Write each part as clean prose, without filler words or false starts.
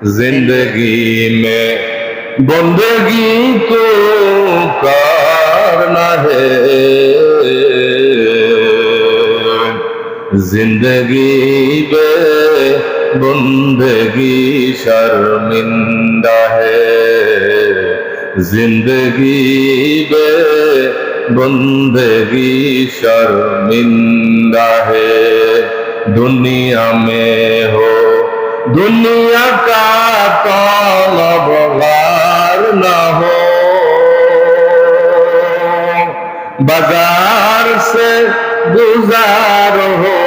जिंदगी में बंदगी तो करना है, जिंदगी में बंदगी शर्मिंदा है, जिंदगी में बंदगी शर्मिंदा है। दुनिया में हो दुनिया का तलबगार न हो, बाजार से गुजार हो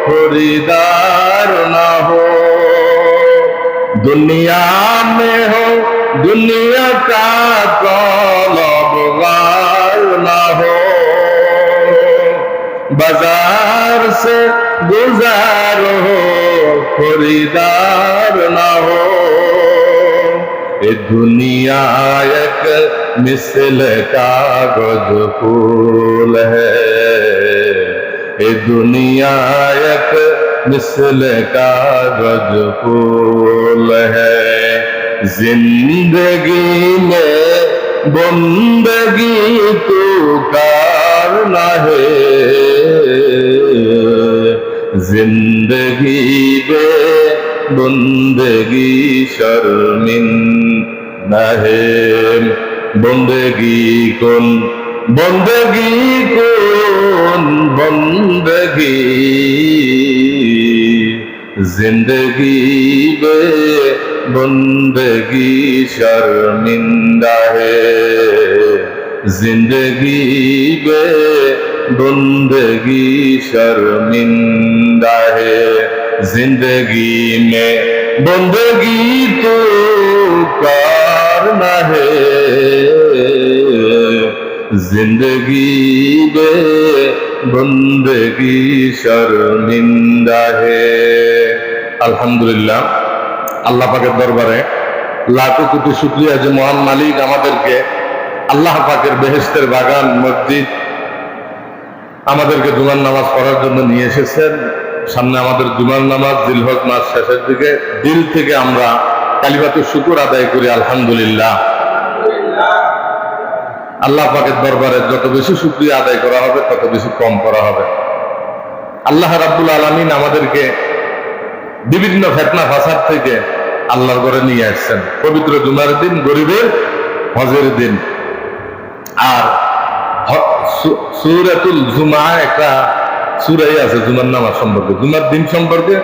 खरीदार न हो। दुनिया में हो दुनिया का तलबगार न हो, बाजार से गुजार हो खरीदार ना हो। ये दुनिया एक मिसल कागज फूल है, ये दुनिया एक मिसल कागज फूल है। जिंदगी में बंदगी तो करना है, जिंदगी बे बंदगी शर्मिंदा है। बंदगी कौन बंदगी कौन बंदगी, जिंदगी बे बंदगी शर्मिंदा है, जिंदगी बे बंदगी शर्मिंदा है। जिंदगी में बंदगी तो करना है, जिंदगी में बंदगी शर्मिंदा है। আলহামদুলিল্লাহ, আল্লাহ পাকের দরবারে লাখো কোটি শুকরিয়া যে মহান মালিক আমাদেরকে আল্লাহ পাকের বেহেশতের বাগান মসজিদ আমাদেরকে জুমার নামাজ পড়ার জন্য নিয়ে এসেছেন। সামনে আমাদের জুমার নামাজ, জিলহজ মাস শেষের দিকে। দিল থেকে আমরা কালিমাতুশ শুকর আদায় করি আলহামদুলিল্লাহ। আল্লাহ পাকের দরবারে যত বেশি শুকরিয়া আদায় করা হবে তত বেশি কম করা হবে। আল্লাহ রাব্বুল আলামিন আমাদেরকে বিভিন্ন ফিতনা ফাসাদ থেকে আল্লাহর ঘরে নিয়ে আসছেন। পবিত্র জুমার দিন, গরিবের হজের দিন। আর সূরাতুল জুমা একটা সূরাই আছে জুমার নামাজ সম্পর্কে, জুমার দিন সম্পর্কে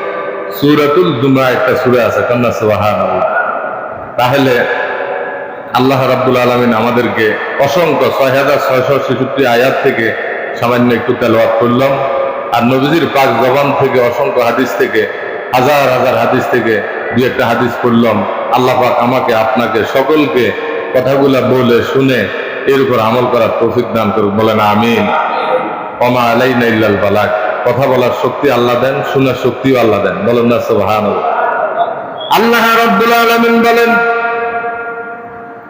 সূরাতুল জুমা একটা সূরা আছে, কান্না সুবহানাল্লাহ। তাহলে আল্লাহ রাব্বুল আলামিন আমাদেরকে অসংখ্য ৬৬৬৬ আয়াত থেকে সামান্য একটু তেলাওয়াত করলাম। আর নবীজির পাক জবান থেকে অসংখ্য হাদিস থেকে, হাজার হাজার হাদিস থেকে দুই একটা হাদিস পড়লাম। আল্লাহ পাক আমাকে আপনাকে সকলকে কথাগুলা বলে শুনে এর উপর আমল করার তৌফিক দান করুক, বলেন আমিন। ওমা আলাইনা ইল্লাল বালাগ। কথা বলার শক্তি আল্লাহ দেন, শোনার শক্তিও আল্লাহ দেন, বলেন না সুবহানাল্লাহ। আল্লাহ রাব্বুল আলামিন বলেন,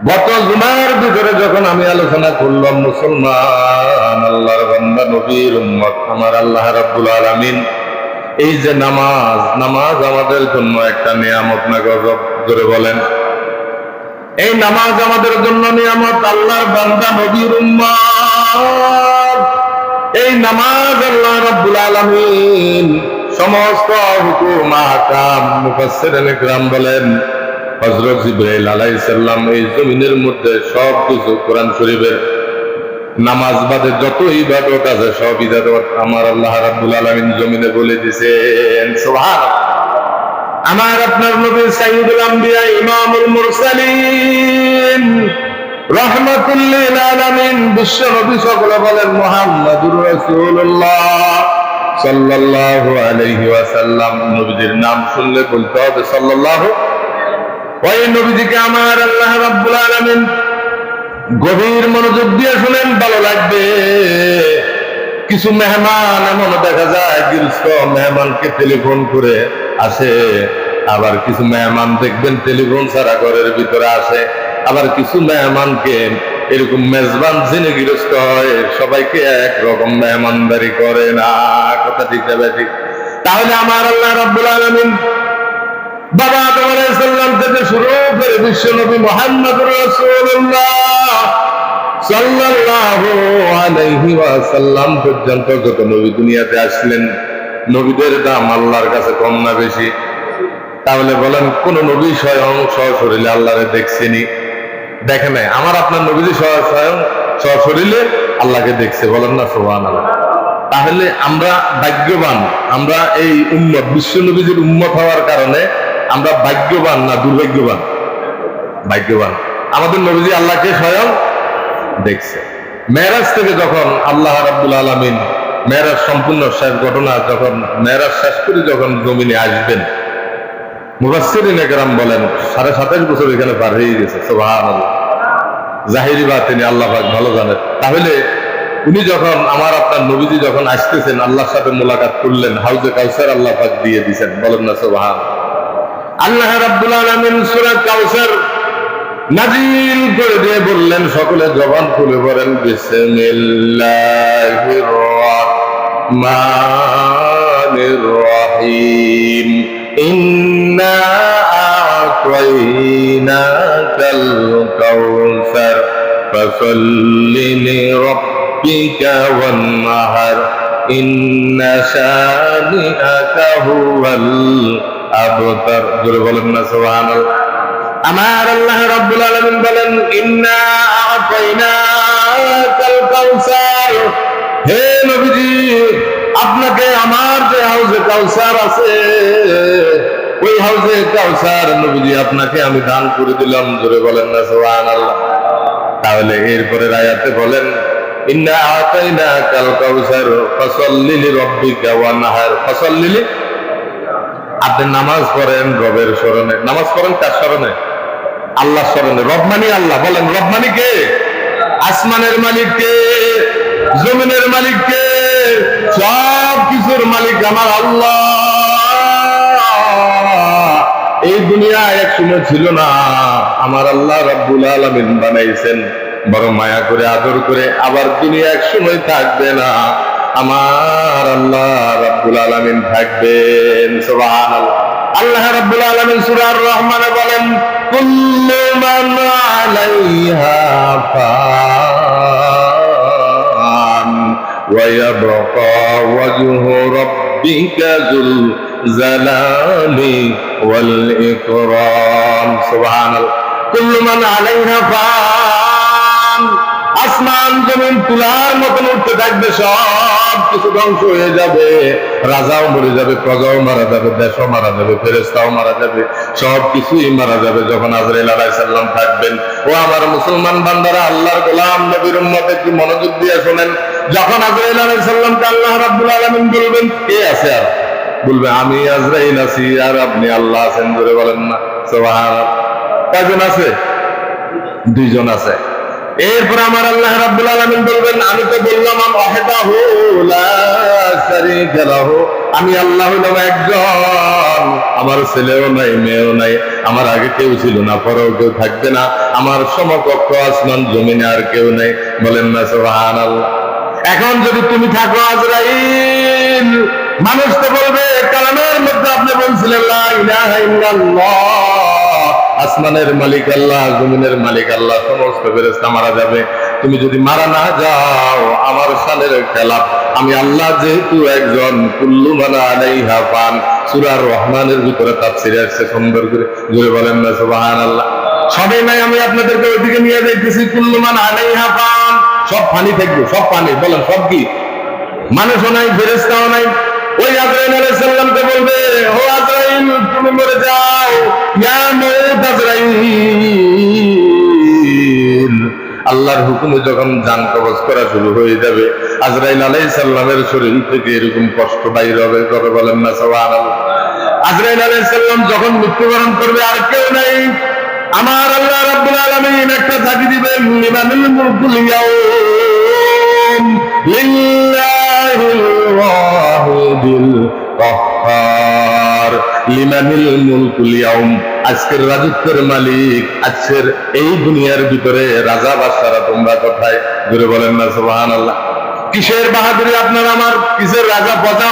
গত জুমার ভিতরে যখন আমি আলোচনা করলাম মুসলমান, আল্লাহর বান্দা, নবীর উম্মত, আমার আল্লাহ রাব্বুল আলামিন এই যে নামাজ, নামাজ আমাদের জন্য একটা নিয়ামত না গজব? জোরে বলেন। এই নামাজ আমাদের জন্য নিয়ামত, আল্লাহর বান্দা, নবীর উম্মত। এই নামাজ আল্লাহ রাব্বুল আলামিন সমস্ত হুকুম আহকাম, মুফাসসিরিন ইকরাম বলেন, হযরত জিবরাইল আলাইহিস সালাম এই জমিনের মধ্যে সব কিছু কোরআন শরীফের নামাজ বাদে যত ইবাদত আছে সব ইবাদত আমার আল্লাহ রাব্বুল আলামিন জমিনে বলে দিয়েছেন। সুবহানাল্লাহ। আমার আপনার নবী সাইয়্যিদুল আম্বিয়া, ইমামুল মুরসালিন, রাহমাতুল লিল আলামিন, বিশ্ব নবী, সকলে বলেন মুহাম্মাদুর রাসূলুল্লাহ সাল্লাল্লাহু আলাইহি ওয়াসাল্লাম। নবীজির নাম শুনলে বলতে হবে সাল্লাল্লাহু। ওই নবীজিকে আমার আল্লাহ রাব্বুল আলামিন গভীর মনোযোগ দিয়ে শুনেন, ভালো লাগবে। কিছু মেহমান এমন দেখা যায় গৃহস্থ মেহমানকে টেলিফোন করে আসে, আবার কিছু মেহমান দেখবেন টেলিফোন ছাড়া ঘরের ভিতরে আসে, আবার কিছু মেহমানকে এরকম মেজবান জেনে গৃহস্থ হয়, সবাইকে একরকম মেহমানদারি করে না। কথা ঠিক না ঠিক? তাহলে আমার আল্লাহ রাব্বুল আলামিন বাবা আদম আলাইহিস সালাম থেকে শুরু করে বিশ্ব নবী মুহাম্মদুর রাসূলুল্লাহ সাল্লাল্লাহু আলাইহি ওয়াসাল্লাম পর্যন্ত যত নবী দুনিয়াতে আসলেন, নবীদের দাম আল্লাহর কাছে কম না বেশি? তাহলে বলেন, কোন নবী স্বয়ং সশরীরে আল্লাহরে দেখছেনি? দেখে নাই। আমার আপনার নবীজি স্বয়ং সশরীরে আল্লাহকে দেখছে, বলেন না সুবহানাল্লাহ। তাহলে আমরা ভাগ্যবান, আমরা এই উম্মত, বিশ্ব নবীজির উম্মত হওয়ার কারণে আমরা ভাগ্যবান না দুর্ভাগ্যবান? ভাগ্যবান। আমাদের নবীজি আল্লাহকে স্বয়ং দেখছে। মেরাজ থেকে যখন আল্লাহ রাব্বুল আলামিন মেরাজ সম্পূর্ণ শেষ ঘটনা, যখন মেরাজ শেষ করে যখন জমিনে আসবেন, মুফাসসিরিনে কেরাম বলেন 27.5 বছর এখানে পার হয়ে গেছে। সুবহানাল্লাহ। জাহিরি বাতিনি আল্লাহ পাক ভালো জানেন। তাহলে উনি যখন, আমার আপনার নবীজি যখন আসতেছেন, আল্লাহর সাথে মোলাকাত করলেন, হাউজে কাউসার আল্লাহ পাক দিয়ে দিয়েছেন, বলেন না সুবহানাল্লাহ। আল্লাহ রাব্বুল আলামিন সূরা কাউসার নাজিল করে দিয়ে বললেন, সকলে জবান খুলে পড়েন, বিসমিল্লাহির রাহমানির রহিম, ইন্না আ'তাইনাকাল কাউসার ফাসাল্লি লিরাব্বিকা ওয়ানহার ইন্না শানিআকা হুয়াল আবতার। জোরে বলেন না সুবহানাল্লাহ। আমার আল্লাহ রাব্বুল আলামিন বলেন, ইন্না আ'তাইনাকাল কাউসার, হে নবীজি, আপনাকে আমার যে হাউজে কাউসার আছে, ওই হাউজে কাউসার নবীজি আপনাকে আমি দান করে দিলাম। জোরে বলেন না সুবহানাল্লাহ। তাহলে এরপরে আয়াতে বলেন, ইন্না আ'তাইনাকাল কাউসার ফাসাল্লি লিরাব্বিকা ওয়ানহার। ফাসাল্লি, আপনি নামাজ পড়েন রবের স্মরণে। নামাজ পড়েন কার স্মরণে? আল্লাহ স্মরণে। রব মানে আল্লাহ। বলেন, রব মানে কে? আসমানের মালিক কে? জমিনের মালিক কে? সব কিছুর মালিক আমার আল্লাহ। এই দুনিয়া এক সময় ছিল না, আমার আল্লাহ রাব্বুল আলামিন বানাইছেন, বড় মায়া করে আদর করে। আবার দুনিয়া এক সময় থাকবে না, আমার আল্লাহ রাব্বুল আলামিন থাকবেন। সুবহানাল্লাহ। আল্লাহ রাব্বুল আলামিন সূরা আর রহমানে বলেন, কুল্লু মান আলাইহা ফান ওয়া ইয়াবকা ওয়াজহু রাব্বিকা যুল জালালি ওয়াল ইকরাম। সুবহানাল্লাহ। কুল্লু মান আলাইহা ফান, আসমান জমিন তুলার মতন উঠতে থাকবে, সব কিছু ধ্বংস হয়ে যাবে, রাজাও মরে যাবে, প্রজাও মারা যাবে, দেশও মারা যাবে, ফেরেশতাও মারা যাবে, সব কিছুই মারা যাবে। যখন আজরাইল আলাইহিস সালাম থাকবেন, ও আমার মুসলমান বান্দারা, আল্লাহর গোলাম নবীর উম্মত, একটু মনোযোগ দিয়ে শুনেন। যখন আজরাইল আলাইহিস সালামকে আল্লাহ রাব্বুল আলামিন বলবেন, কে আছে? আর বলবে, আমি আজরাইল আছি, আর আপনি আল্লাহ আছেন। ধরে বলেন না সুবহানাল্লাহ। কয়জন আছে? দুইজন আছে। এরপর আমার আল্লাহ রাব্বুল আলামিন বলবেন, আমি তো বললাম ওয়াহদাহু লা শারীকা লাহু, আমি আল্লাহ হলাম একজন, আমার ছেলেও নাই, মেয়েও নাই, আমার আগে কেউ ছিল না, পরেও কেউ থাকবে না, আমার সমকক্ষ আসমান জমিনে আর কেউ নাই। বলেন না সুবহানাল্লাহ। এখন যদি তুমি থাকো আজরাইল, মানুষ তো বলবে, কালামের মধ্যে আপনি বলছিলেন লা ইলাহা ইল্লাল্লাহ, আসমানের মালিক আল্লাহ, জমিনের মালিক আল্লাহ, সমস্ত ফেরেশতা মারা যাবে। তুমি যদি মারা না যাও, আমার শানের খেলাফ। আমি আল্লাহ যেহেতু একজন, কুল্লু মান আলাইহা ফান, সূরা আর রহমানের ভিতরে তাফসীরে আসছে সুন্দর করে। জোরে বলেন না সুবহানাল্লাহ। সবই নাই, আমি আপনাদেরকে ওইদিকে নিয়ে যাইতেছি। কুল্লু মান আলাইহা ফান, সব পানি থাকবে, সব পানি। বলেন, সব কি? মানুষও নাই, ফেরেশতাও নাই। ওই আজরাইল আলাইহিস সালামকে বলবে, ও আজরাইল, তুমি মরে যাও, ইয়া মউত আজরাইল। আল্লাহর হুকুমে যখন জান কবজ করা শুরু হয়ে যাবে, আজরাইল আলাইহিস সালামের শরীর থেকে এরকম কষ্ট বাইর হবে, করে বলেন না সুবহানাল্লাহ। আজরাইল আলাইহিস সালাম যখন মৃত্যুবরণ করবে, আর কেউ নাই, আমার আল্লাহ রাব্বুল আলামিন একটা ঝাঁকি দিবেন, লিমানুল মুলকুল ইয়াউম লিল্লাহিল ওয়াহিদিল কাহ্হার। লিমানিল মুলকুল ইয়াউম, আজকের রাজত্বের মালিক, আজকের এই দুনিয়ার ভিতরে রাজা বাদশারা তোমরা কোথায়? জোরে বলেন না সুবহানাল্লাহ। কিসের বাহাদুরি আপনার আমার, কিসের রাজা প্রজা?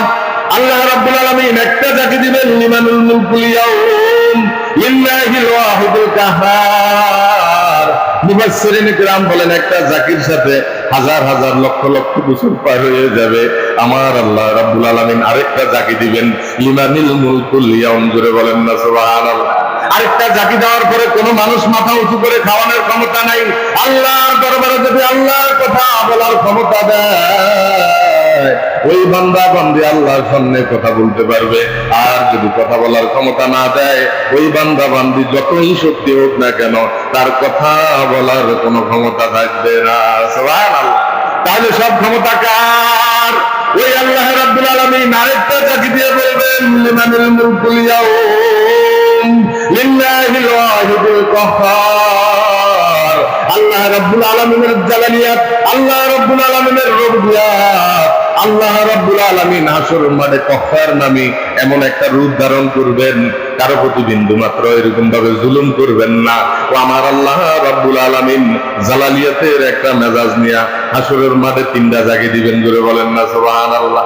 আল্লাহ রাব্বুল আলামিন একটা ঝাঁকি দিবেন, লিমানুল মুলকুল ইয়াউম লিল্লাহিল ওয়াহিদুল কাহ্হার। মুফাসসিরিন কিরাম বলেন একটা জাকির সাথে হাজার হাজার লক্ষ লক্ষ বছর পার হয়ে যাবে, আমার আল্লাহ রাব্বুল আলামিন আরেকটা জাকি দিবেন। লিমানিল মুলকুল ইয়াউম, জোরে বলেন না সুবহানাল্লাহ। আরেকটা জাকি দেওয়ার পরে কোনো মানুষ মাথা উঁচু করে খাওয়ানোর ক্ষমতা নাই। আল্লাহর দরবারে যদি আল্লাহর কথা বলার ক্ষমতা দেয়, ওই বান্দা বান্দি আল্লাহর সামনে কথা বলতে পারবে। আর যদি কথা বলার ক্ষমতা না দেয়, ওই বান্দা বান্দি যতই শক্তি হোক না কেন, তার কথা বলার কোনো ক্ষমতা থাকবে না। সুবহানাল্লাহ। তাহলে সব ক্ষমতা কার? ওই আল্লাহ রাব্বুল আলামিন আরেকটা জাকি দিয়ে বলবেন, লিমানিল মুলকুল ইয়াউম লিল্লাহিল ওয়াহিদুল কাহ্হার। আল্লাহ রাব্বুল আলামিনের জালালিয়াত, আল্লাহ রাব্বুল আলামিনের রুবিয়াত, আল্লাহ রাব্বুল আলামিন হাসরের মাঠে কাহ্হার নামে এমন একটা রূপ ধারণ করবেন, কারো প্রতি বিন্দু মাত্র এরকম ভাবে জুলুম করবেন না। ও আমার আল্লাহ রাব্বুল আলামিন জালালিয়াতের একটা মেজাজ নিয়ে হাসরের মাঠে তিনটা জাগি দিবেন, জোরে বলেন না সুবহানাল্লাহ।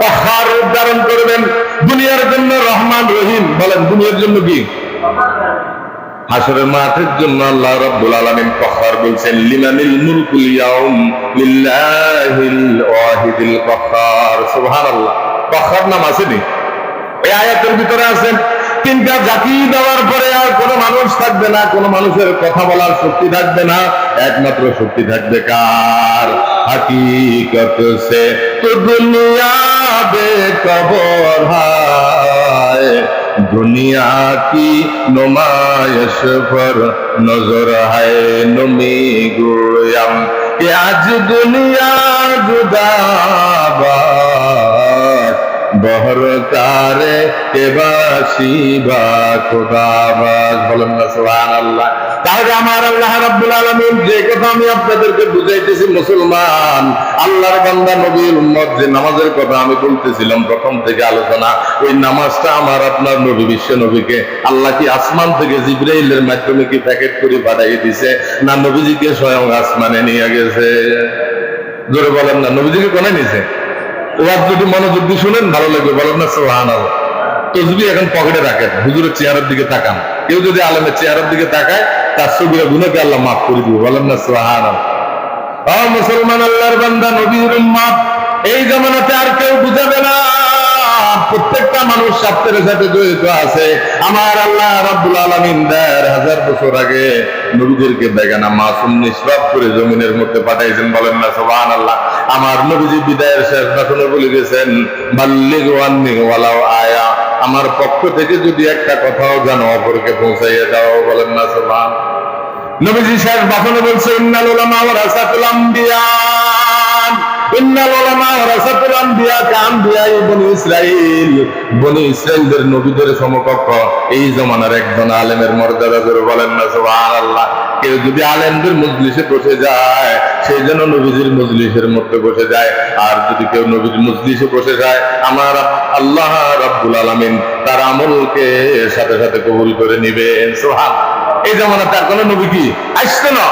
কাহ্হার রূপ ধারণ করবেন, দুনিয়ার জন্য রহমান রহিম। বলেন দুনিয়ার জন্য কি? হাসরের মাঠের জন্য আল্লাহ রাব্বুল আলামিন কাহ্হার বলছেন, লিমানিল মুলকুল ইয়াউম লিল্লাহিল ওয়াহিদিল কাহ্হার। সুবহানাল্লাহ। কাহ্হার নাম আসেনি? এই আয়াতের ভিতরে আছেন। তিনটা জাতি দেওয়ার পরে আর কোনো মানুষ থাকবে না, কোনো মানুষের কথা বলার শক্তি থাকবে না, একমাত্র শক্তি থাকবে কার? হাকিকত সে তো দুনিয়া বেকবর হায়, दुनिया की नुमाइश पर नजर है नमी गुयम कि आज दुनिया जुदाबाद बहरकारे के बाशिबा खुदाबाद। বলেন না সুবহানাল্লাহ। তাহলে আমার আল্লাহ রাব্বুল আলামিন যে কথা আমি আপনাদেরকে বুঝাইতেছি, মুসলমান আল্লাহর বান্দা নবীর উম্মত, যে নামাজের কথা আমি বলতেছিলাম প্রথম থেকে আলোচনা, ওই নামাজটা আমার আপনার নবী বিশ্ব নবীকে আল্লাহ কি আসমান থেকে জিবরাইলের মাধ্যমে কি প্যাকেট করে পাঠিয়ে দিছে, না নবীজিকে স্বয়ং আসমানে নিয়ে গেছে? জোরে বলেন না, নবীজিকে কোনে নিছে? ওয়াজ যদি মনোযোগ দিয়ে শুনেন ভালো লাগবে, বলেন না সুবহানাল্লাহ। তসবিহ এখন পকেটে রাখেন, হুজুরের চেহারার দিকে তাকান। কেউ যদি আলেমের চেহারার দিকে তাকায়, তার সগীরা গুনাহকে আল্লাহ মাফ করে দিবে, বলেন না সুবহানাল্লাহ। ও মুসলমান, আল্লাহর বান্দা নবীর উম্মত, এই জামানাতে আর কেউ বুঝাবে না, প্রত্যেকটা মানুষ স্বার্থের সাথে জড়িত আছে। আমার আল্লাহ রাব্বুল আলামিন ১,৫০০ বছর আগে নবীদেরকে বেগানা মাসুম নিষ্পাপ করে জমিনের মধ্যে পাঠাইছেন, বলেন না সুবহানাল্লাহ। আমার নবীজি বিদায়ের শেষ ভাষণে বলে গেছেন, বাল্লিগু আন্নী ওয়ালাউ আয়া, আমার পক্ষ থেকে যদি একটা কথাও জানো অপরকে পৌঁছাইয়া দাও, বলেন না সুবহানাল্লাহ। নবীজি শেষ ভাষণে বলছে, ইন্নাল উলামা ওয়ারাসাতুল আমবিয়া, ইন্নাল উলামা ওয়ারাসাতুল আমবিয়া কাআমবিয়াই বনি ইসরাইল। বনি ইসরাইলদের নবীদের সমকক্ষ এই জমানার একজন আলেমের মর্যাদা, ধরে বলেন না সুবহানাল্লাহ। কেউ যদি আলেমদের মজলিসে বসে যায়, সেই জন্য নবীজির মজলিসের মধ্যে বসে যায়। আর যদি কেউ নবীর মজলিসে বসে যায়, আমার আল্লাহ রাব্বুল আলামিন তার আমলকে সাথে সাথে কবুল করে নিবেন। সুবহানাল্লাহ। এই জামানাতে আর কোন নবী কি আসছে না?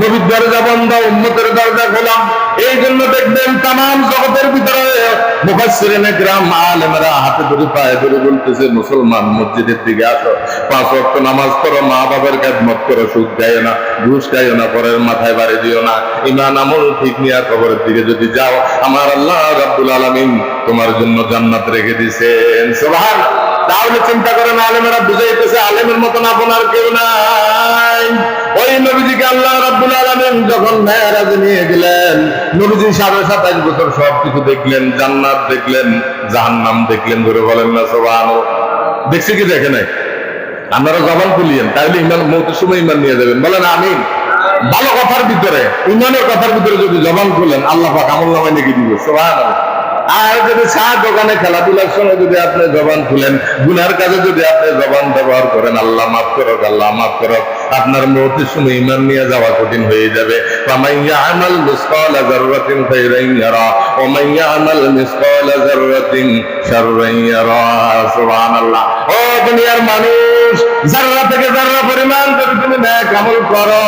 নবীর দরজা বন্ধ, উম্মতের দরজা খোলা। এই জন্য দেখবেন তামাম জগতের ভিতরে মুফাসসিরিনে কিরাম আলেমরা হাতে ধরে পায়ে ধরে বলতেছে, মুসলমান মসজিদের দিকে আসো, 5 ওয়াক্ত নামাজ পড়ো, মা বাবার খেদমত করো, সুদ খাইও না, ঘুষ খাইও না, পরের মাথায় বাড়ি দিও না, ঈমান আমল ঠিক নিয়ে কবরের দিকে যদি যাও, আমার আল্লাহ রাব্বুল আলামিন তোমার জন্য জান্নাত রেখে দিয়েছেন। সুবহানাল্লাহ। তাহলে চিন্তা করেন, আলেমেরা বুঝাইতেছে আলেমের মতন আপনার কেউ নাই। ওই নবীজিকে আল্লাহ রাব্বুল আলামিন যখন মেরাজে নিয়ে গেলেন, নবীজি 27.5 বছর সবকিছু দেখলেন, জান্নাত দেখলেন, জাহান্নাম দেখলেন, ধরে বলেন না সুবহানাল্লাহ। দেখছি কি দেখে নাই? আপনারা জবান খুলিয়েন, তাহলে ইমান মৌতের সময় ইমান নিয়ে যাবেন, বলেন আমিন। ভালো কথার ভিতরে, ইমানের কথার ভিতরে যদি জবান খুলেন, আল্লাহ পাক আমলনামায় লিখে দিবে, সুবহানাল্লাহ। আর যদি চা দোকানে খেলাধুলার সময় যদি আপনি জবান খুলেন, গুনার কাজে যদি আপনি জবান ব্যবহার করেন, আল্লাহ মাফ করুক, আল্লাহ মাফ করুক, আপনার মৌতের সময় ঈমান নিয়ে যাওয়া কঠিন হয়ে যাবে। ফামান ইয়ামাল মিসকালা যাররাতিন খায়রান ইয়ারা ওয়া মান ইয়ামাল মিসকালা যাররাতিন শাররান ইয়ারা। সুবহানাল্লাহ। ও দুনিয়ার মানুষ, যাররা থেকে যাররা পরিমাণ যদি তুমি নেক আমল করো,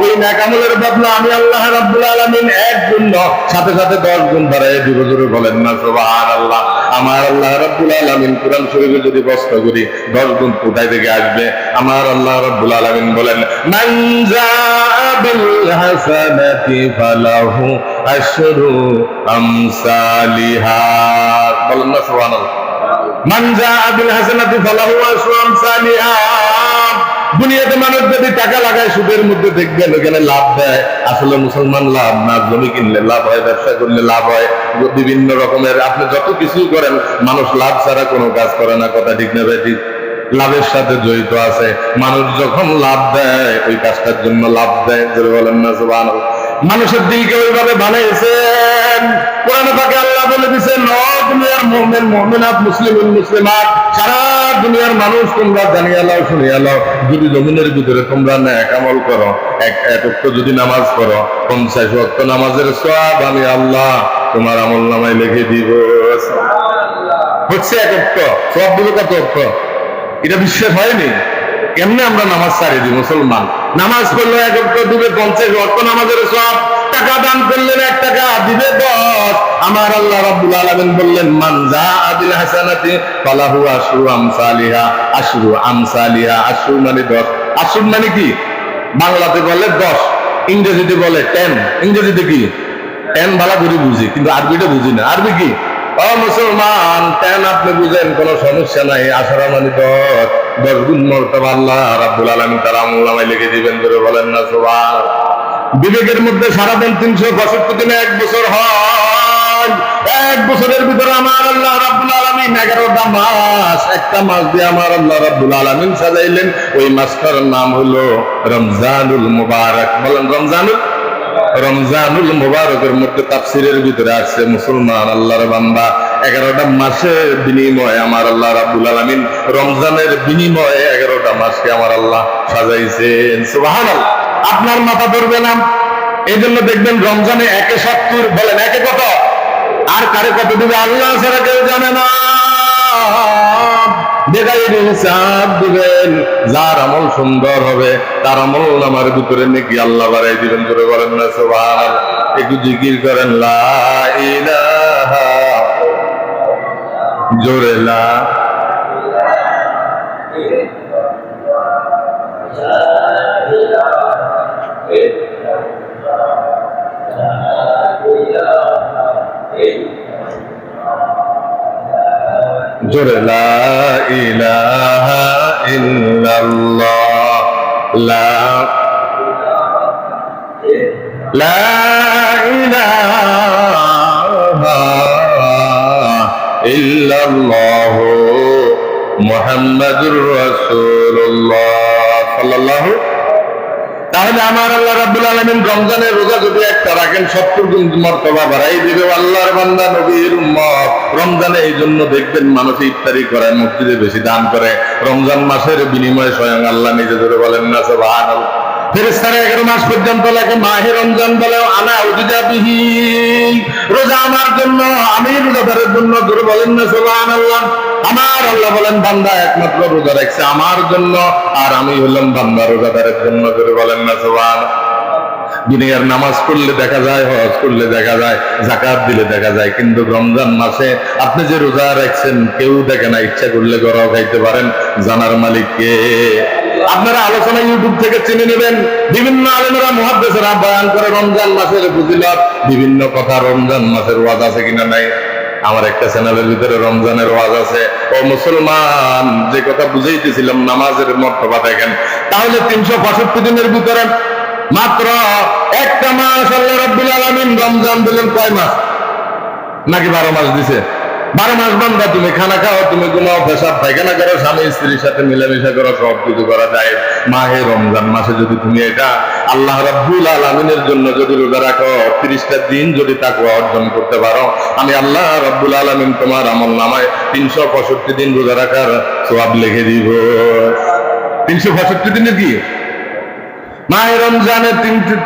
ওই নেক আমলের বদলা আমি আল্লাহ রাব্বুল আলামিন 1 গুণ সাথে সাথে 10 গুণ বাড়ায় দিব, জোরে বলেন না সুবহানাল্লাহ। আমার আল্লাহ রাব্বুল আলামিন কোরআন শরীফে যদি প্রশ্ন করি 10 গুণ কোথায় থেকে আসবে? আমার আল্লাহ রাব্বুল আলামিন বলেন, মান জাআ বিল হাসানাতি ফালাহু আশরু আমসালিহা। বলেন না সুবহানাল্লাহ। মান জাআ বিল হাসানাতি ফালাহু আশরু আমসালিহা। দুনিয়াতে মানুষ যদি টাকা লাগায় সুদের মধ্যে, দেখবেন ওখানে লাভ দেয়। আসলে মুসলমান লাভ না, জমি কিনলে লাভ হয়, ব্যবসা করলে লাভ হয়, বিভিন্ন রকমের আপনি যত কিছু করেন, মানুষ লাভ ছাড়া কোনো কাজ করে না। কথা ঠিক না ভাই? ঠিক। লাভের সাথে জড়িত আছে। মানুষ যখন লাভ দেয় ওই কাজটার জন্য লাভ দেয়। জোরে বলেন না সুবহানাল্লাহ। মানুষের দিলকে ওইভাবে বানাইছেন। কোরআনে পাকে আল্লাহ বলে দিয়েছেন, ও দুনিয়ার মুমিন মুমিনাত, মুসলিমুন মুসলিমাত, সারা দুনিয়ার মানুষ তোমরা জানিয়ে নাও, শুনিয়ে নাও, যদি জমিনের ভিতরে তোমরা নেক আমল করো, এক ওয়াক্ত যদি নামাজ পড়ো, 50 ওয়াক্ত নামাজের সওয়াব আমি আল্লাহ তোমার আমলনামায় লিখে দিব। হচ্ছে এক ওয়াক্ত সওয়াব দিবে কত ওয়াক্ত? এটা বিশ্বাস হয়নি? কেমনে আমরা নামাজ ছাড়ি দিই? মুসলমান নামাজ পড়লে 1 ওয়াক্ত দিবে 50 ওয়াক্ত নামাজের সওয়াব। টাকা দান করলেন 1 টাকা দিবে 10। আমার আল্লাহ রাব্বুল আলামিন বললেন, মান জাআ বিল হাসানাতি ফালাহু আশরু আমসালিহা। আশরু আমসালিহা, আশরু মানে 10। আশরু মানে কি? বাংলাতে বলে 10, ইংরেজিতে বলে 10। ইংরেজিতে কি? 10 ভালো করে বুঝি, কিন্তু আরবিটা বুঝি না। আরবি কি? ও মুসলমান, 10 আপনি বুঝেন, কোনো সমস্যা নাই। আশরা মানে 10, 10 গুণ মর্তবা আল্লাহ রাব্বুল আলামিন তার আমলনামায় লিখে দিবেন। ধরে বলেন না সুবহানাল্লাহ। বিবেকের মধ্যে সারাদিন 365 দিনে 1 বছর হয়। 1 বছরের ভিতরে আমার আল্লাহ রাব্বুল আলামিন 11টা মাস, একটা মাস দিয়ে আমার আল্লাহ রাব্বুল আলামিন সাজাইলেন। ওই মাসটার নাম হলো রমজানুল মুবারক। বলেন রমজানুল মুবারকের মধ্যে তাফসীরের ভিতরে আসছে, মুসলমান আল্লাহর বান্দা, 11টা মাসের বিনিময়ে আমার আল্লাহ রাব্বুল আলামিন রমজানের বিনিময়ে 11টা মাসকে আমার আল্লাহ সাজাইছেন। সুবহানাল্লাহ। আপনার মাথা ধরবে না। এই জন্য দেখবেন রমজানে 1 70, বলেন 1 কত? আর কারে কত দিবে আল্লাহ ছাড়া কেউ জানে না। বেগাইরে হিসাব দিবেন। যার আমল সুন্দর হবে তার আমল নামার ভিতরে নাকি আল্লাহ বাড়াই দিবেন। জোরে বলেন না সুবহানাল্লাহ। একটু জিকির করেন, লা ইলাহা, জোরে লা জোরে লা ইলাহা ইল্লাল্লাহ, লা ইলাহা ইল্লাল্লাহ মুহাম্মাদুর রাসূলুল্লাহ সাল্লাল্লাহু। তাহলে আমার আল্লাহ রাব্বুল আলামিন রমজানের রোজা যদি একটা রাখেন 70 গুণ মর্তবা বাড়াই দিবে। আল্লাহর বান্দা, নবীর উম্মত, রমজানে এই জন্য দেখবেন মানুষ ইফতারি করে, মসজিদে বেশি দান করে। রমজান মাসের বিনিময়ে স্বয়ং আল্লাহ নিজে ধরে বলেন না সুবহানাল্লাহ। ফেরেশতারা 11 মাস পর্যন্ত লাগে মাহে রমজান বলে, আনা উযিজা বিহি, রোজা আমার জন্য, আমি রোজাদারের জন্য। ধরে বলেন না সুবহানাল্লাহ। আমার আল্লাহ বলেন, বান্দা একমাত্র রোজা রাখছে আমার জন্য, আর আমি হলাম বান্দা রোজাদারের জন্য। ধরে বলেন না সুবহানাল্লাহ। দুনিয়ার নামাজ পড়লে দেখা যায়, হজ করলে দেখা যায়, যাকাত দিলে দেখা যায়, কিন্তু রমজান মাসে আপনি যে রোজা রাখছেন কেউ দেখে না। ইচ্ছা করলে গড়াও খাইতে পারেন, জানার মালিক কে? আপনারা আলোচনা ইউটিউব থেকে চিনে নেবেন। বিভিন্ন আলেমরা, মুহাদ্দিসরা বয়ান করে রমজান মাসের ফজিলত, বিভিন্ন কথা। রমজান মাসের ওয়াজ আছে কিনা নাই? আমার একটা চ্যানেলের ভিতরে রমজানের ওয়াজ আছে। ও মুসলমান, যে কথা বুঝাইতেছিলাম নামাজের মর্তবা দেখেন। তাহলে 365 দিনের ভিতরে মাত্র একটা মাস আল্লাহ রাব্বুল আলামিন রমজান দিলেন। কয় মাস? নাকি 12 মাস দিছে? 12 মাস বান্দা, তুমি খানা খাও, তুমি ঘুমাও, পেশাব পায়খানা করো, স্বামী স্ত্রীর সাথে মিলামিশা করো, সব কিছু করা যায়। মাহে রমজান মাসে যদি তুমি এটা আল্লাহ রাব্বুল আলামিনের জন্য যদি রোজা রাখো, 30টা দিন যদি তাকওয়া অর্জন করতে পারো, আমি আল্লাহ রাব্বুল আলামিন তোমার আমলনামায় 365 দিন রোজা রাখার সওয়াব লিখে দিব। 365 দিনে কি মাহে রমজানে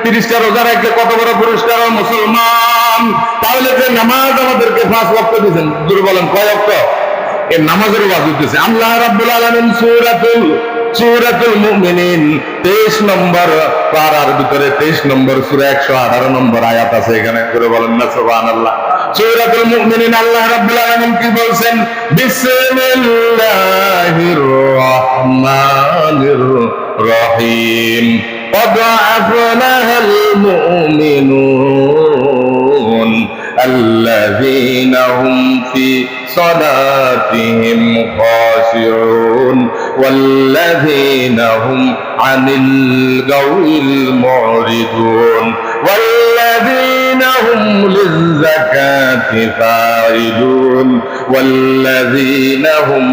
30টা রোজা রাখলে কত বড় পুরস্কার মুসলমান। তাহলে যে নামাজ আমাদেরকে 5 ওয়াক্ত দিয়েছেন, জোরে বলেন কয় ওয়াক্ত? এই নামাজের ওয়াজ হইতেছে। আল্লাহ রাব্বুল আলামিন সূরাতুল মুমিনিন 23 নম্বর পারার ভিতরে 23 নম্বর সূরা 118 নম্বর আয়াত আছে এখানে। জোরে বলেন না সুবহানাল্লাহ। সূরাতুল মুমিনিন আল্লাহ রাব্বুল আলামিন কি বলছেন? বিসমিল্লাহির রহমানির রহিম। قد أفلح المؤمنون الذين هم في صلاتهم خاشعون والذين هم عن اللغو معرضون والذين هم للزكاة فاعلون والذين هم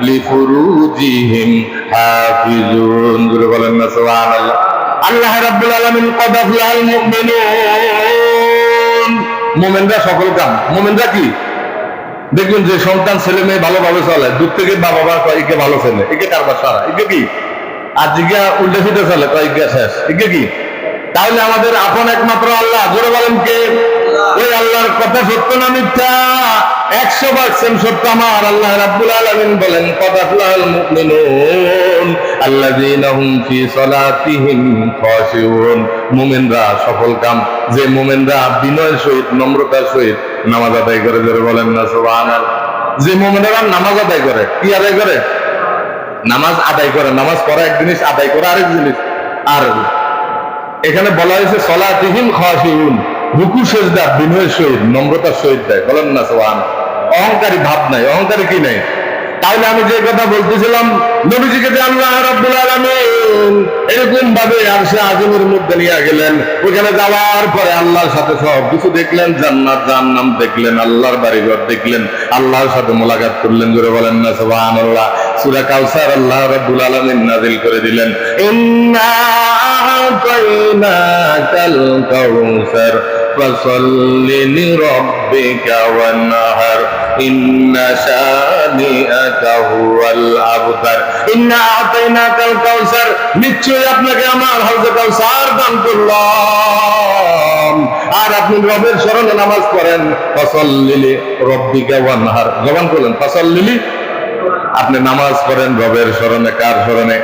لفروجهم حافظون سبحان الله আল্লাহ রাব্বুল আলামিন قد أفلح المؤمنون মুমিনরা সকল কাম। মুমিনরা কি দেখবেন যে সন্তান ছেলে মেয়ে ভালোভাবে চলে, দূর থেকে বাবা মা কয় একে ভালো ছেলে, একে কারবার সারা, একে কি আর জিজ্ঞা উল্টে ফিটে চলে কয় একে শেষ, একে কি। তাহলে আমাদের আপন একমাত্র আল্লাহ। জোরে বলেন কে? ওই আল্লাহর কথা সত্য না মিথ্যা? 100% সত্য। আমার আল্লাহ রাব্বুল আলামিন বলেন قد أفلح المؤمنون الذين هم في صلاتهم خاشعون। মুমিনরা সফল কাম, যে মুমিনরা বিনয়ের সহিত নম্রতার সহিত নামাজ আদায় করে। জোরে বলেন না সুবহানাল্লাহ। যে মুমিনরা নামাজ আদায় করে, কি আদায় করে? নামাজ আদায় করে। নামাজ পড়া এক জিনিস, আদায় করা আরেক জিনিস। আর এখানে বলা হয়েছে সলাতিহিম খাশিউন, রুকু সেজদা বিনয়ের সহিত নম্রতার সহিত দেয়। বলেন না সুবহানাল্লাহ। অহংকারী ভাব নাই, অহংকারী কি নাই। তাহলে আমি যে কথা বলতেছিলাম, নবীজিকে যে আল্লাহ রাব্বুল আলামিন এরকম ভাবে আরশে আজিমের মধ্যে নিয়ে গেলেন, ওখানে যাওয়ার পরে আল্লাহর সাথে সব কিছু দেখলেন, জান্নাত জাহান্নাম দেখলেন, আল্লাহর বাড়িঘর দেখলেন, আল্লাহর সাথে মোলাকাত করলেন। জোরে বলেন না সুবহানাল্লাহ। সূরা কাউসার আল্লাহ রাব্বুল আলামিন নাযিল করে দিলেন, ইন্না আ'তাইনাকাল কাউসার ফাসাল্লি লিরাব্বিকা ওয়ানহার ইন্না শানিআকা হুয়াল আবতার। ইন্না আ'তাইনাকাল কাউসার, নিশ্চয়ই আপনাকে আমার হাউজে কাউসার দান করলাম। আর আপনি রবের শরণে নামাজ পড়েন। ফাসাল্লি লিরাব্বিকা ওয়ানহার, জবান করলেন ফাসাল্লি, আপনি নামাজ পড়েন রবের শরণে। কার শরণে?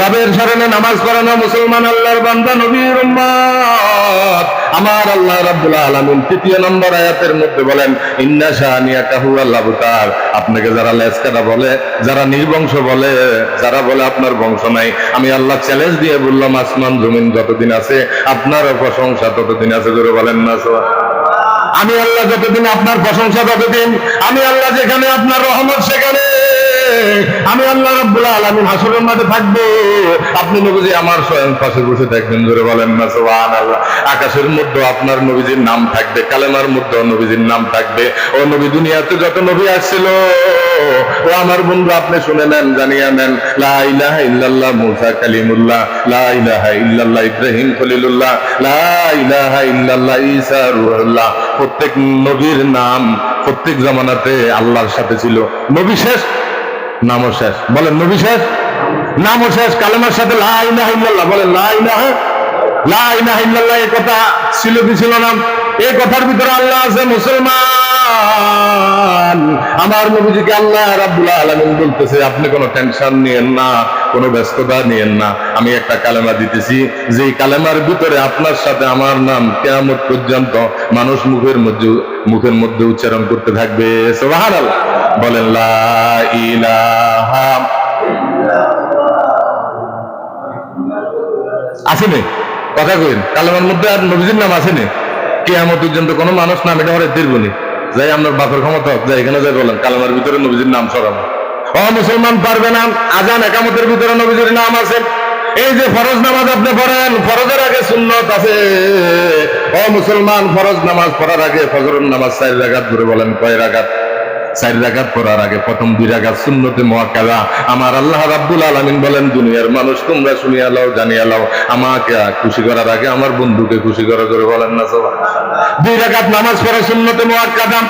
রবের শরণে নামাজ পড়ানো মুসলমান, আল্লাহর বান্দা, নবীর উম্মত। আমার আল্লাহ রাব্বুল আলামিন ৩য় নম্বর আয়াতের মধ্যে বলেন ইন্না শানিআকা হুয়াল আবতার। আপনাকে যারা লেজকাটা বলে, যারা নির্বংশ বলে, যারা বলে আপনার বংশ নাই, আমি আল্লাহ চ্যালেঞ্জ দিয়ে বললাম আসমান জমিন যতদিন আছে আপনার প্রশংসা ততদিন আছে। জোরে বলেন না সুবহানাল্লাহ। আমি আল্লাহ যতদিন আপনার প্রশংসা ততদিন, আমি আল্লাহ যেখানে আপনার রহমত সেখানে, আমি আল্লাহ রাব্বুল আলামিন হাসরের মাঠে থাকবো, আপনি নবীজি আমার স্বয়ং পাশে বসে থাকবেন। জোরে বলেন না সুবহানাল্লাহ। আকাশের মধ্যে আপনার নবীজির নাম থাকবে, কালেমার মধ্যে নবীজির নাম থাকবে। ও নবী, দুনিয়াতে যত নবী আসছিল, ও আমার বন্ধু আপনি শুনে নেন, জানিয়ে নেন, লা ইলাহা ইল্লাল্লাহ মুসা কালিমুল্লাহ, লা ইলাহা ইল্লাল্লাহ ইব্রাহিম খলিলুল্লাহ, লা ইলাহা ইল্লাল্লাহ ঈসা রূহুল্লাহ। প্রত্যেক নবীর নাম প্রত্যেক জামানাতে আল্লাহর সাথে ছিল। নবী শেষ, নামও শেষ। বলেন নবী শেষ, নামও শেষ। কালেমার সাথে লা ইলাহা ইল্লাল্লাহ, বলেন লা ইলাহা ইল্লাল্লাহ। এই কথা ছিল কি ছিল না? এই কথার ভিতরে আল্লাহ আছে। মুসলমান, আমার নবীজিকে আল্লাহ রাব্বুল আলামিন বলতেছে আপনি কোনো টেনশন নিয়েন না, কোনো ব্যস্ততা নিয়েন না, আমি একটা কালেমা দিতেছি, যেই কালেমার ভিতরে আপনার সাথে আমার নাম কিয়ামত পর্যন্ত মানুষ মুখের মধ্যে উচ্চারণ করতে থাকবে। সুবহানাল্লাহ। বলেন লা ইলাহা আসেনি? কথা কইন, কালেমার মধ্যে আর নবীজির নাম আসেনি? কিয়ামত পর্যন্ত কোনো মানুষ নাম এটা হরে দিরবনি। যাই আপনার বাপের ক্ষমতা যাই এখানে যাই বলেন কালেমার ভিতরে নবীজির নাম সরানো। ও মুসলমান পারবে না? আজান একামতের ভিতরে নবীজির নাম আছে। এই যে ফরজ নামাজ আপনি পড়েন, ফরজের আগে সুন্নত আছে। ও মুসলমান, ফরজ নামাজ পড়ার আগে ফজরের নামাজ 4 রাকাত ধরে বলেন কয় রাকাত? 4 রাকাত পড়ার আগে প্রথম 2 রাকাত সুন্নতে মুআক্কাদা। আমার আল্লাহ রাব্বুল আলামিন বলেন দুনিয়ার মানুষ তোমরা শুনিয়া লও, জানিয়া লও, আমাকে খুশি করার আগে আমার বন্ধুকে খুশি করা। করে বলেন না সুবহানাল্লাহ। 2 রাকাত নামাজ পড়া সুন্নতে মুআক্কাদা।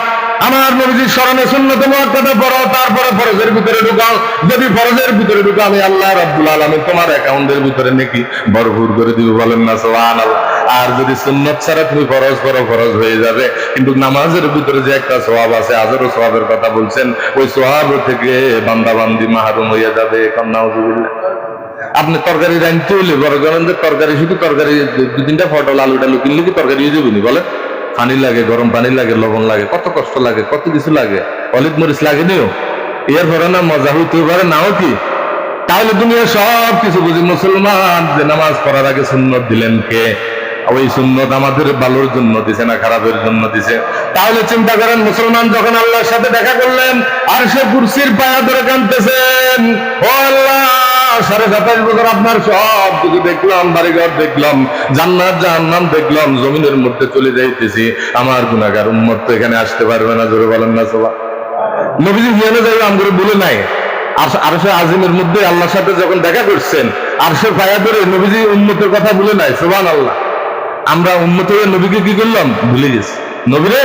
আমার নবীজির স্মরণে সুন্নতে মুআক্কাদা পড়ো, তারপরে ফরজের ভিতরে ঢুকাও। যদি ফরজের ভিতরে ঢুকাও, আমি আল্লাহ রাব্বুল আলামিন তোমার অ্যাকাউন্টের ভিতরে নেকি ভরপুর করে দিব। বলেন না সুবহানাল্লাহ। আর যদি সুন্নত ছাড়া তুমি ফরজ করো, ফরজ হয়ে যাবে। কিন্তু নামাজের ভিতরে যে একটা সওয়াব আছে, হাজারো সওয়াবের কথা বলছেন, ওই সওয়াব থেকে বান্দাবান্দি মাহরুম হয়ে যাবে। নাউযুবিল্লাহ। আপনি তরকারি রাঁধতে হলে বড় করেন যে তরকারি, শুধু তরকারি 2-3টা পটল আলু টালু কিনলে কি তরকারি হয়ে যাবে? বলেন পানি লাগে, গরম পানি লাগে, লবণ লাগে, কত কষ্ট লাগে, কত কিছু লাগে, অলিভ মরিচ লাগে নিও, এর পরে না মজা হইতে পারে নাও কি? তাহলে দুনিয়া সব কিছু বুঝি। মুসলমান যে নামাজ পড়ার আগে সুন্নত দিলেন কে? ওই সুন্নত আমাদের ভালোর জন্য দিছে না খারাপের জন্য দিছে? তাহলে চিন্তা করেন, মুসলমান যখন আল্লাহর সাথে দেখা করলেন আর সে কুরসির পায়া ধরে কাঁদতেছেন, ও আল্লাহ 27 বছর আপনার সব কিছু দেখলাম, বাড়িঘর দেখলাম, জান্নাত জাহান্নাম দেখলাম, জমিনের মধ্যে চলে যাইতেছি, আমার গুনাহগার উম্মত তো এখানে আসতে পারবে না। জোরে বলেন না সুবহান। নবীজি হিয়ানে যাইবে আমগুলো বলে নাই। আরশে আজিমের মধ্যে আল্লাহর সাথে যখন দেখা করছেন আরশে পায়া ধরে নবীজি উম্মতের কথা বলে নাই। সুবহানাল্লাহ। আমরা উম্মত হয়ে নবীকে কি করলাম? ভুলে গেছি। নবীরে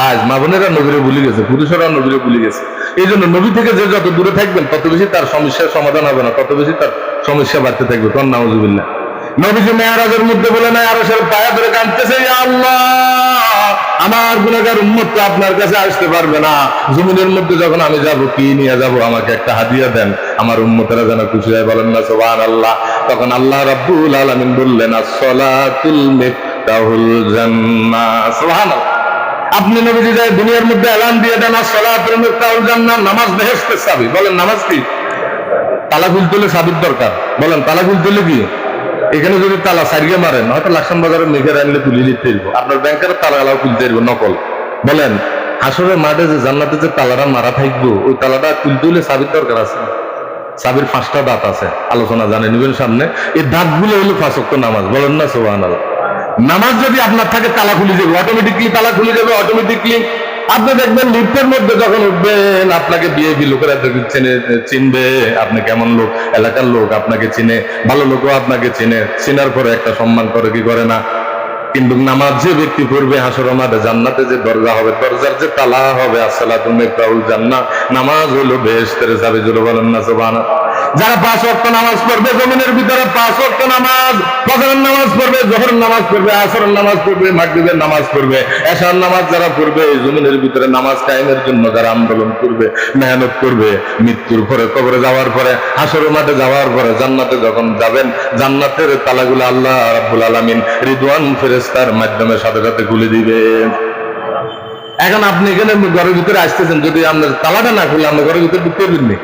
আজ মা বোনেরা নবীরে ভুলে গেছে, পুরুষেরা নবীরে ভুলে গেছে। এই জন্য নবী থেকে যে যত দূরে থাকবেন তত বেশি তার সমস্যার সমাধান হবে না, তত বেশি তার সমস্যা বাড়তে থাকবে। কোন নাউজুবিল্লাহ। নবীজি মেরাজের মধ্যে বলে নাই আরশের পায়া ধরে কাঁদতেছে, ইয়া আল্লাহ আমার গুনাহগার উম্মত তো আপনার কাছে আসতে পারবে না, জমিনের মধ্যে যখন আমি যাব কি নিয়ে যাব? আমাকে একটা হাদিয়া দেন, আমার উম্মতেরা যেন খুশি হয়। বলেন না সুবহানাল্লাহ। তখন আল্লাহ রাব্বুল আলামিন বললেন, আস-সালাতুল মিফতাহুল জান্নাহ। সুবহানাল্লাহ। আপনি নবীজি যায় দুনিয়ার মধ্যে এলান দিয়ে দেন, আস-সালাতুল মিফতাহুল জান্নাহ, নামাজ বেহেশতের চাবি। বলেন নামাজ কি? তালা খুলতে হলে চাবির দরকার। বলেন তালা খুলতে হলে কি? এখানে যদি তালা সারিয়ে মারেন, হয়তো লাকসাম বাজারের মেঘের আনলে তুলে দিতে পারবো, আপনার ব্যাংকের তালাও খুলতে পারবো নকল। বলেন হাসরের মাঠে যে জান্নাতে যে তালাটা মারা থাকবো, ওই তালাটা তুলতে হলে চাবির দরকার আছে। চাবির 5টা দাঁত আছে, আলোচনা জানে নিবেন সামনে। এই দাঁতগুলো হলো 5 ওয়াক্ত নামাজ। বলেন না সুবহানাল্লাহ। নামাজ যদি আপনার থাকে তালা খুলে যাবে, অটোমেটিকলি তালা খুলে যাবে অটোমেটিকলি। আপনি দেখবেন লিফটের মধ্যে যখন উঠবেন আপনাকে বিএপি লোকেরা চিনবে, আপনি কেমন লোক, এলাকার লোক আপনাকে চিনে, ভালো লোকও আপনাকে চিনে, চিনার পরে একটা সম্মান করে কি করে না? কিন্তু নামাজ যে ব্যক্তি পড়বে হাসরের মাঠে জান্নাতে যে দরজা হবে, দরজার যে তালা হবে, আসসালাতু মিফতাহুল জান্নাহ, নামাজ হলো বেহেশতের চাবি। জোরে বলেন না সুবহানাল্লাহ। যারা 5 ওয়াক্ত নামাজ পড়বে জমিনের ভিতরে, 5 ওয়াক্ত নামাজ, ফজরের নামাজ পড়বে, যোহরের নামাজ পড়বে, আসরের নামাজ পড়বে, মাগরিবের নামাজ পড়বে, এশার নামাজ যারা পড়বে, জমিনের ভিতরে নামাজ কায়েমের জন্য যারা আন্দোলন করবে, মেহনত করবে, মৃত্যুর পরে কবরে যাওয়ার পরে, হাসরের মাঠে যাওয়ার পরে, জান্নাতে যখন যাবেন, জান্নাতের তালাগুলো আল্লাহ রাব্বুল আলামিন রিদওয়ান ফেরেশতার মাধ্যমে সাথে সাথে খুলে দিবেন। এখন আপনি এখানে ঘরের ভিতরে আসতেছেন, যদি আপনার তালাটা না খুলে আপনি ঘরের ভিতরে ঢুকতে পারবেন,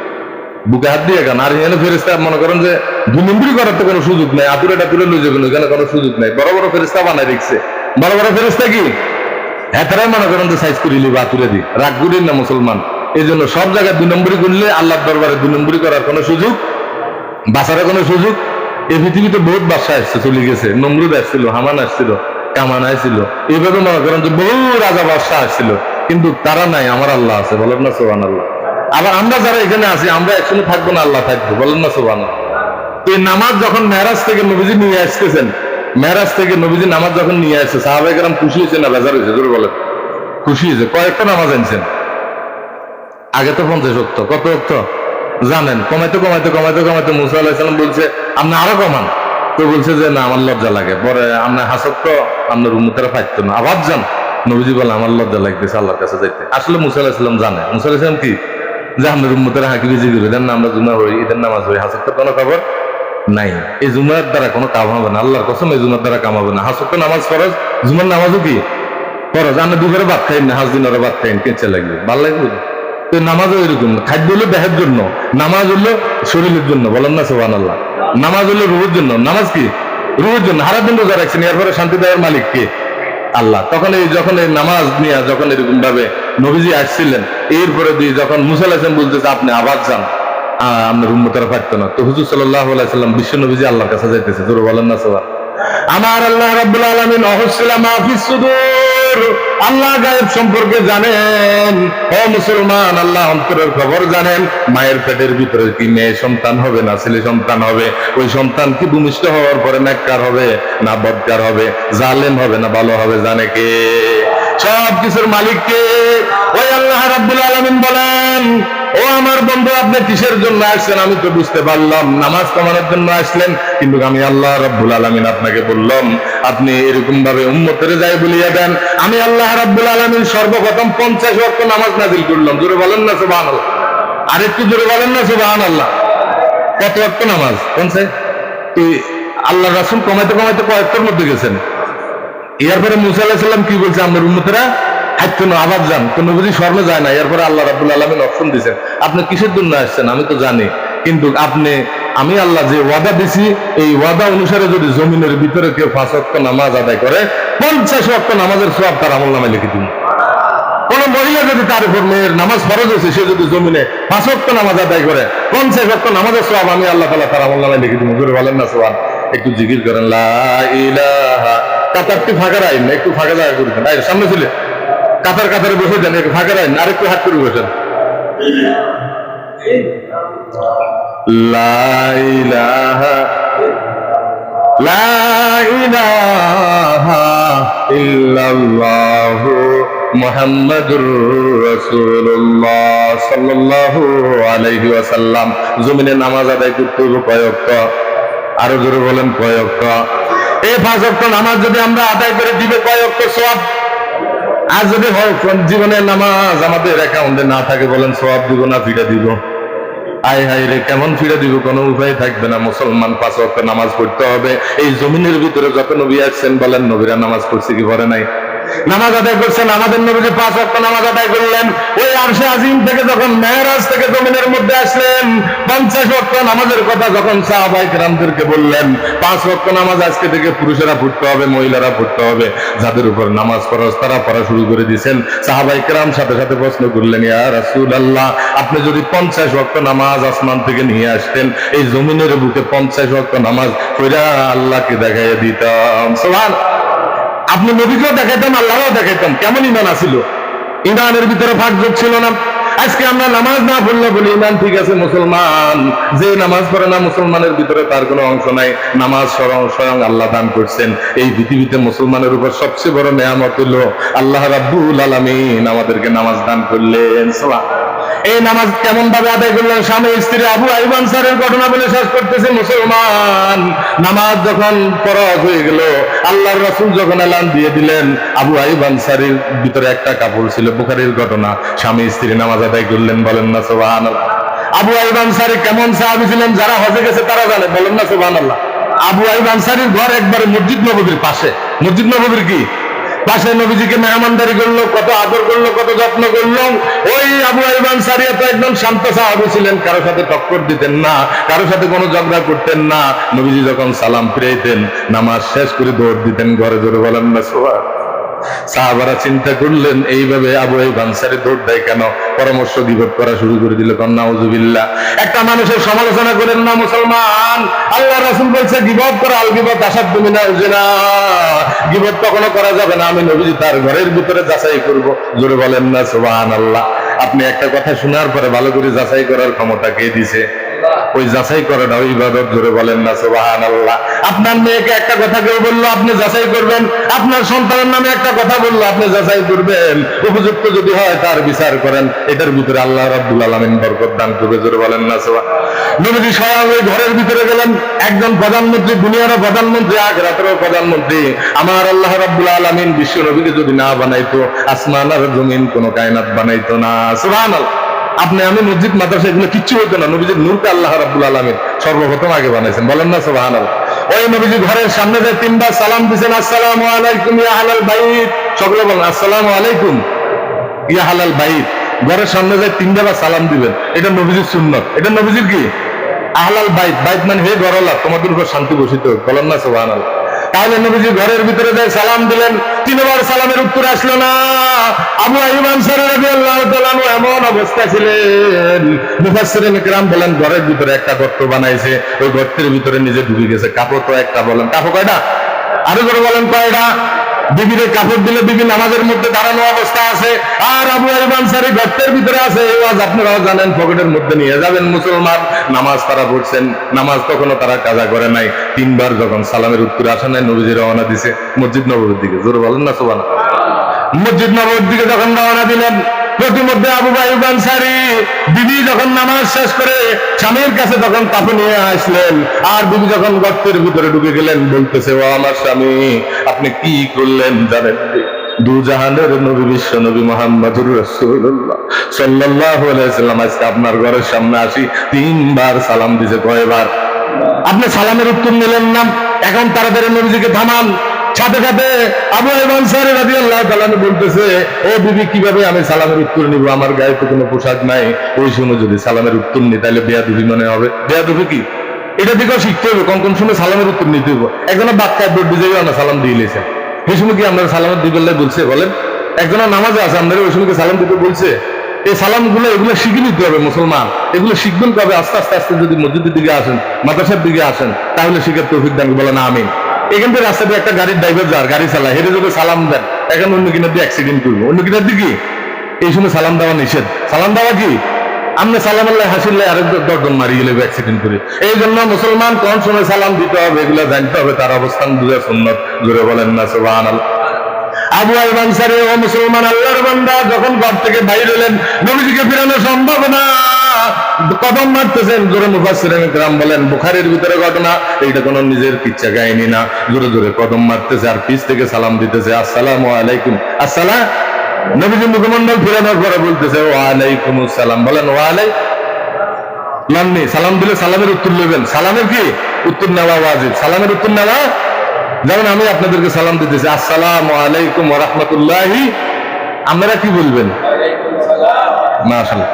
বুকে হাত দিয়ে কেন? আর এখানে ফেরেশতা মনে করেন যে 2 নম্বরই করার তো কোনো সুযোগ নাই, আতুরে টাতুরে লই যাবেন, এখানে কোনো সুযোগ নাই। বড় বড় ফেরেশতা বানাই রেখেছে। বড় বড় ফেরেশতা কি হেতারাই মনে করেন যে সাইজ করে লিবা, আতুরে দি রাগ করেন না মুসলমান। এই জন্য সব জায়গায় 2 নম্বরই করলে আল্লাহর দরবারে 2 নম্বরই করার কোনো সুযোগ, বাঁচার কোনো সুযোগ। এই পৃথিবীতে বহুত বাদশা আসছে, চলে গেছে। নমরুদ আসছিল, হামান আসছিল, কামান আসছিল, এইভাবে মনে করেন যে বহু রাজা বাদশা আসছিল, কিন্তু তারা নাই, আমার আল্লাহ আছে। বলেন না সুবহানাল্লাহ। আবার আমরা যারা এখানে আছি, আমরা একসঙ্গে থাকবো না, আল্লাহ থাকবো। বলেন না সুবহানাল্লাহ। এই নামাজ যখন মেরাজ থেকে নবীজি নিয়ে আসতেছেন, মেরাজ থেকে নবীজি নামাজ যখন নিয়ে আসছে, সাহাবায়ে কেরাম খুশি হয়েছে না বেজার হয়েছে? জোরে বলেন। খুশি হয়েছে। কয়েকটা নামাজ আনছেন? আগে তো 50 ওয়াক্ত। কত ওয়াক্ত জানেন? কমাইতে কমাইতে কমাইতে কমাইতে মুসা আলাইহিস সালাম বলছে আপনি আরো কমান। তো বলছে যে না, আমার লজ্জা লাগে। পরে আপনার হাসত তো আপনার উম্মতেরা পাইতো না, আবার যান। নবীজি বলে আমার লজ্জা লাগতেছে আল্লাহর কাছে যাইতে। আসলে মুসা আলাইহিস সালাম জানে, মুসা আলাইহিস সালাম কি যে আপনার উম্মতেরা হাঁকি বেজি করে দেন না, আমরা জুমা হই, ঈদের নামাজ হই, হাসত তো কোনো খবর নাই। এই জুমার দ্বারা কোনো কাম হবে না, আল্লাহর কসম এই জুমার দ্বারা কাম হবে না। হাসত তো নামাজ ফরজ, জুমার নামাজও কি ফরজ। আপনি দুপুরে ভাত খাইন না, হাজ দিনের ভাত খাইন, কেঁচে লাগবে, ভাল লাগবে। তো নামাজও এরকম, খাদ্য হলো দেহের জন্য, নামাজ হলো শরীরের জন্য। বলেন না সুবহানাল্লাহ। নামাজ হলো রুহের জন্য। নামাজ কি? রুহের জন্য। সারাদিন রোজা রাখছেন, এরপরে শান্তি দেওয়ার মালিক কে? আল্লাহ। তখন যখন এই নামাজ নিয়ে যখন এরকম ভাবে নবীজি আসছিলেন, এরপরে দিয়ে যখন মুসা আলাইহিস সালাম বলতেছে আপনি আবার যান, আপনার উম্মতেরা পারতো না, তো হুজুর সাল্লাল্লাহু আলাইহি সাল্লাম বিশ্ব নবীজি আল্লাহর কাছে যাইতেছে। জোরে বলেন না সুবহান। আমার আল্লাহ রাব্বুল আলামিন অহসিলা মাহফিস সুদূর, আল্লাহ গায়েব সম্পর্কে জানেন। ও মুসলমান, আল্লাহ অন্তরের খবর জানেন। মায়ের পেটের ভিতরে কি মেয়ে সন্তান হবে না ছেলে সন্তান হবে? ওই সন্তান কি ভূমিষ্ঠ হওয়ার পরে নেককার হবে না বদকার হবে, জালেম হবে না ভালো হবে, জানে কে? সব কিছুর মালিক কে? ওই আল্লাহ রাব্বুল আলামিন বলেন, ও আমার বন্ধু আপনি কিসের জন্য আসছেন আমি তো বুঝতে পারলাম, নামাজ কমানোর জন্য আসলেন, কিন্তু আমি আল্লাহ রাব্বুল আলামিন আপনাকে বললাম আপনি এরকম ভাবে উম্মতের যাই বলিয়া দেন। আমি আল্লাহ রাব্বুল আলামিন সর্বপ্রথম 50 ওয়াক্ত নামাজ নাযিল করলাম। জোরে বলেন না সুবহানাল্লাহ। আরেকটু জোরে বলেন না সুবহানাল্লাহ। কত ওয়াক্ত নামাজ? 50। তুই আল্লাহ রাসূল কমাইতে কমাইতে কয়েকটার মধ্যে গেছেন? এরপরে মুসা আলাইহিস সালাম কি বলছে, আমার উম্মতেরা হাইতো না, আবার যান। তো নবীজি শর্মে যায় না। এরপরে আল্লাহ রাব্বুল আলামিন অপশন দিয়েছেন, আপনি কিসের জন্য আসছেন আমি তো জানি, কিন্তু আমি আল্লাহ যে ওয়াদা দিছি এই ওয়াদা অনুসারে যদি জমিনের ভিতরে কেউ 5 ওয়াক্ত নামাজ আদায় করে 50 ওয়াক্ত নামাজের সওয়াব তার আমলনামায় লিখে দিন। কোন মহিলা যদি তার উপর মেয়ের নামাজ ফরজ হয়েছে, সে যদি জমিনে 5 ওয়াক্ত নামাজ আদায় করে 50 ওয়াক্ত নামাজের সওয়াব আমি আল্লাহ তাআলা তার আমলনামায় লিখে দিন। জোরে বলেন না সুবহান। একটু জিকির করেন লা ইলাহা। কাতারটি ফাঁকা রাখেন না, একটু ফাঁকা জায়গা করে দেন। সামনে ছিল কাতারে বসে দেন, একটু ফাঁকা রাখেন, আরেকটু হাত করে বসেন। লা ইলাহা লা ইলাহা ইল্লাল্লাহু মুহাম্মাদুর রাসূলুল্লাহ সাল্লাল্লাহু আলাইহি ওয়াসাল্লাম। জমিনে নামাজ আদায় করতে হবে কয় ওয়াক্ত? আরো জোরে বলেন কয় ওয়াক্ত? এই 5 ওয়াক্ত নামাজ যদি আমরা আদায় করে দিবে কয় ওয়াক্ত সওয়াব? আর যদি জীবনের নামাজ আমাদের অ্যাকাউন্টে না থাকে, বলেন সওয়াব দিব না ফিরে দিব? আয় হায় রে, কেমন ফিরে দিব? কোনো উপায় থাকবে না। মুসলমান 5 ওয়াক্ত নামাজ পড়তে হবে। এই জমিনের ভিতরে যত নবী আসছেন, বলেন নবীরা নামাজ পড়ছে কি পড়ে নাই? নামাজ আদায় করছেন। আমাদের নবীজি 5 ওয়াক্ত নামাজ আদায় করলেন। ওই আরশে আজিম থেকে যখন মেরাজ থেকে জমিনের মধ্যে আসলেন, 50 ওয়াক্ত নামাজের কথা যখন সাহাবায়ে কেরামদেরকে বললেন, 5 ওয়াক্ত নামাজ আজকে থেকে পুরুষেরা পড়তে হবে, মহিলারা পড়তে হবে। যাদের উপর নামাজ ফরজ তারা পড়া শুরু করে দিয়েছেন। সাহাবায়ে কেরাম সাথে সাথে প্রশ্ন করলেন, ইয়া রাসূলুল্লাহ, আপনি যদি 50 ওয়াক্ত নামাজ আসমান থেকে নিয়ে আসতেন, এই জমিনের বুকে 50 ওয়াক্ত নামাজ পড়া আল্লাহকে দেখাইয়া দিতাম। সুবহানাল্লাহ। আপনি নবীকেও দেখাইতাম, আল্লাহও দেখাইতাম। কেমন ইমান আছিল? ইমানের ভিতরে ফাঁকযোগ ছিল না। আজকে আমরা নামাজ না পড়লে বলি ইমান ঠিক আছে মুসলমান। যে নামাজ পড়ে না মুসলমানের ভিতরে তার কোনো অংশ নাই। নামাজ স্বয়ং আল্লাহ দান করছেন। এই পৃথিবীতে মুসলমানের উপর সবচেয়ে বড় নেয়ামত হলো আল্লাহ রাব্বুল আলামিন আমাদেরকে নামাজ দান করলেন। এই নামাজ কেমন ভাবে আদায় করলেন? স্বামী স্ত্রী আবু আইয়ুব আনসারীর ঘটনা বলে শেষ করতেছে। মুসলমান নামাজ যখন ফরজ হয়ে গেল, আল্লাহর রাসূল যখন এলান দিয়ে দিলেন, আবু আইয়ুব আনসারীর ভিতরে একটা কাপড় ছিল। বুখারীর ঘটনা। স্বামী স্ত্রী নামাজ আদায় করলেন, বলেন না সুবহানাল্লাহ। আবু আইয়ুব আনসারী কেমন সাহাবী ছিলেন? যারা হজে গেছে তারা জানে, বলেন না সুবহানাল্লাহ। আবু আইয়ুব আনসারীর ঘর একবারে মসজিদ নববীর পাশে। মসজিদ নববীর কি পাশে নবীজিকে মেহমানদারি করলো, কত আদর করলো, কত যত্ন করলো। ওই আবু আইয়ুব আনসারী তো একদম শান্ত সাহাবী ছিলেন। কারোর সাথে টক্কর দিতেন না, কারোর সাথে কোনো ঝগড়া করতেন না। নবীজি যখন সালাম ফিরাইতেন, নামাজ শেষ করে দৌড় দিতেন ঘরে। জোরে বলেন না সুবহানাল্লাহ। সাহাবারা চিন্তা করলেন, এইভাবে আবু আইয়ুব আনসারী দৌড় দেয় কেন? পরামর্শ গীবত করা শুরু করে দিল। নাউযুবিল্লাহ। একটা মানুষের সমালোচনা করেন না মুসলমান। আল্লাহ রাসূল বলছে গীবত করা আল গীবত আসাদ্দু মিনাল জিনা। গীবত কখনো করা যাবে না। আমি নবীজি তার ঘরের ভিতরে যাচাই করব। জোরে বলেন না সুবহানাল্লাহ। আপনি একটা কথা শোনার পরে ভালো করে যাচাই করার ক্ষমতা কে দিয়েছে? ওই যাচাই করাটা ইবাদত। জোরে বলেন না সুবহানাল্লাহ। আপনার মেয়েকে একটা কথা কেউ বললো, আপনি যাচাই করবেন। আপনার সন্তানের নামে একটা কথা বললো, আপনি যাচাই করবেন। উপযুক্ত যদি হয় তার বিচার করেন। এটার ভিতরে আল্লাহ রাব্বুল আলামিন বরকত দান করবে। জোরে বলেন না সুবহানাল্লাহ। নবীজি স্বয়ং ওই ঘরের ভিতরে গেলেন। একজন প্রধানমন্ত্রী, দুনিয়ারও প্রধানমন্ত্রী, আখিরাতেরও প্রধানমন্ত্রী। আমার আল্লাহ রাব্বুল আলামিন বিশ্ব নবীকে যদি না বানাইতো, আসমান আর জমিন কোন কায়নাত বানাইতো না। সুবহানাল্লাহ। আপনি আমি মসজিদ মাদ্রাসা এগুলো কিচ্ছু হতো না। নবীজির নূরকে আল্লাহ রাব্বুল আলামিন সর্বপ্রথম আগে বানাইছেন। বলেন না সুবহানাল্লাহ। ওই নবীজি ঘরের সামনে যে 3 বার সালাম দিয়েছেন, আসসালামু আলাইকুম ইয়া আহলাল বাইত। সকলে বলেন আসসালামু আলাইকুম ইয়া আহলাল বাইত। ঘরের সামনে যে 3 বার সালাম দিবেন, এটা নবীজির সুন্নাত। এটা নবীজির কি? আহলাল বাইত। বাইত মানে হে ঘরওয়ালা, তোমাদের উপর শান্তি বর্ষিত হোক। বলেন না সুবহানাল্লাহ। তাহলে নবীজি ঘরের ভিতরে যায় সালাম দিলেন, 3 বার সালামের উত্তর আসলো না। আবু আইয়ুব আনসারী রাদিয়াল্লাহু তাআলা এমন অবস্থা ছিলেন, মুফাসসিরিন কিরাম বলেন ঘরের ভিতরে একটা গর্ত বানাইছে, ওই গর্তের ভিতরে নিজে ডুবে গেছে। কাপড় তো একটা, বলেন কাপড় কয়টা? আরো করে বলেন কয়টা? বিবিরে কাপড় দিলে বিবি নামাজের মধ্যে দাঁড়ানো অবস্থা আছে, আর আবু আইয়ুব আনসারী গর্তের ভিতরে আছে। এই ওয়াজ আপনারাও জানেন, পকেটের মধ্যে নিয়ে যাবেন। মুসলমান নামাজ তারা পড়ছেন, নামাজ কখনো তারা কাজা করে নাই। 3 বার যখন সালামের উত্তর আসে নাই, নবীজি রওনা দিছে মসজিদ নববীর দিকে। জোরে বলেন না সুবহানাল্লাহ। মসজিদ নববীর দিকে যখন রওনা দিলেন, প্রতিমধ্যে আবু আইয়ুব আনসারী বিবি যখন নামাজ শেষ করে স্বামীর কাছে যখন কাপড় নিয়ে আসলেন, আর বিবি যখন গর্তের ভিতরে ঢুকে গেলেন, বলতেছে ও আমার স্বামী, আপনি কি করলেন জানেন? দুজাহানের নবী বিশ্ব নবী মুহাম্মদুর রাসূলুল্লাহ সাল্লাল্লাহু আলাইহি ওয়াসাল্লাম আজকে আপনার ঘরের সামনে আসি 3 বার সালাম দিয়েছে। কয়বার? আপনি সালামের উত্তর নিলেন না। এখন তাড়াতাড়ি নবীজিকে থামান, খাতে খাতে আবু আইয়ুব আনসারী রাদিয়াল্লাহু তাআলা আনহু বলতেছে, ও বিবি কিভাবে আমি সালামের উত্তর নিব, আমার গায়ে তো কোনো পোশাক নাই, ওই সময় যদি সালামের উত্তর নিই তাহলে বেয়াদবি মনে হবে। বেয়াদবি কি এটা দিকেও শিখতে হবে, কোন কোন সময় সালামের উত্তর নিতে হবে। একজনের বাক্কায় বোর্ড বুঝে না সালাম দিয়ে লেছে, এই সময় কি আপনার সালামের দিবেল্লাই বলছে বলেন? একজনের নামাজে আছে আপনারা ওই সময় সালাম দিতে বলছে? এই সালাম গুলো এগুলো শিখে নিতে হবে মুসলমান। এগুলো শিখবেন কবে? আস্তে আস্তে আস্তে যদি মসজিদের দিকে আসেন, মাদ্রাসার দিকে আসেন, তাহলে শিখার তৌফিক দান বলেন আমিন। এখান থেকে রাস্তাতে একটা গাড়ির ড্রাইভার যার গাড়ি চালায়, হেঁটে যদি সালাম দেন, এখন অন্য কিনার দিয়ে অ্যাক্সিডেন্ট করবো, অন্য কিনার দিকে এই সময় সালাম দেওয়া নিষেধ। সালাম দেওয়া কি আপনি সালাম আল্লাহ হাসিল্লে আরেক দর্জন মারিয়ে গেলে অ্যাক্সিডেন্ট করে। এই জন্য মুসলমান কোন সময় সালাম দিতে হবে এগুলো জানতে হবে, তার অবস্থান বুঝে সুন্নত জোরে বলেন না সুবহানাল্লাহ। আবু আইয়ুব আনসারী ও মুসলমান আল্লাহর বান্দা যখন ঘর থেকে বাইরে হলেন, নবীজিকে ফেরানো সম্ভব না, কদম মারতেছেন জোরে। মুফাসসিরিনে কেরাম বলেন বুখারীর ভিতরে ঘটনা, এইটা কোনো নিজের কিচ্ছা কাহিনী না। জোরে জোরে কদম মারতেছে আর পিছ থেকে সালাম দিতেছে, আসসালামু আলাইকুম। আসসালাম নবীজি মুখমণ্ডল ফেরানোর পরে বলতেছে ওয়া আলাইকুমুস সালাম। বলেন ওয়া আলাইকুম লামনি। সালাম দিলে সালামের উত্তর নেবেন। সালামের কি উত্তর নেওয়া ওয়াজিব, সালামের উত্তর নেওয়া। যেমন আমি আপনাদেরকে সালাম দিতেছি আসসালামু আলাইকুম ওয়া রাহমাতুল্লাহি, আপনারা কি বলবেন? মাশাআল্লাহ।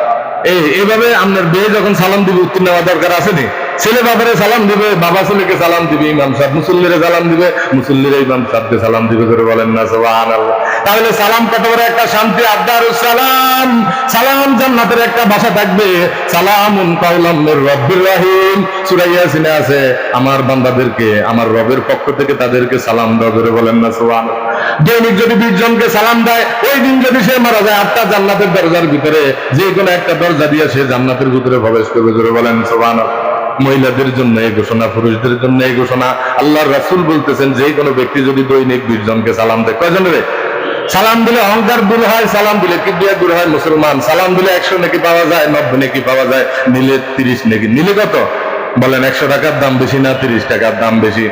এইভাবে আপনার মেয়ে যখন সালাম দিবে উত্তর নেওয়া দরকার আছে নি? ছেলে বাবারে সালাম দিবে, বাবা ছেলেকে সালাম দিবে, ইমাম সাহেব মুসল্লিরে সালাম দিবে, মুসল্লিরা ইমাম সাহেবকে সালাম দিবে করে বলেন না সুবহানাল্লাহ। তাহলে সালাম কত বড় একটা শান্তি। আবদারুস সালাম, সালাম জান্নাতের একটা ভাষা থাকবে। সালামুন কাওলাম মির রাব্বির রহিম, সূরা ইয়াসিনে আছে আমার বান্দাদেরকে আমার রবের পক্ষ থেকে তাদেরকে সালাম দাও করে বলেন না সুবহানাল্লাহ। দৈনিক যদি 20 জনকে সালাম দেয়, ওই দিন যদি সে মারা যায় 8টা জান্নাতের দরজার ভিতরে যে কোনো একটা দরজা দিয়ে সে জান্নাতের ভিতরে প্রবেশ করবে করে বলেন সুবহানাল্লাহ। মহিলাদের জন্য এই ঘোষণা, পুরুষদের জন্য এই ঘোষণা। আল্লাহর রাসূল বলতেছেন যে কোনো ব্যক্তি যদি দৈনিক 20 জনকে সালাম দেয়, কয়জনের সালাম দিলে অহংকার দূর হয়, সালাম দিলে কিবরিয়া দূর হয়। মুসলমান সালাম দিলে 100 নেকি পাওয়া যায়, 90 নেকি পাওয়া যায়, নিলে 30 নেকি। নিলে কত বলেন? 100 টাকার দাম বেশি না 30 টাকার দাম বেশি?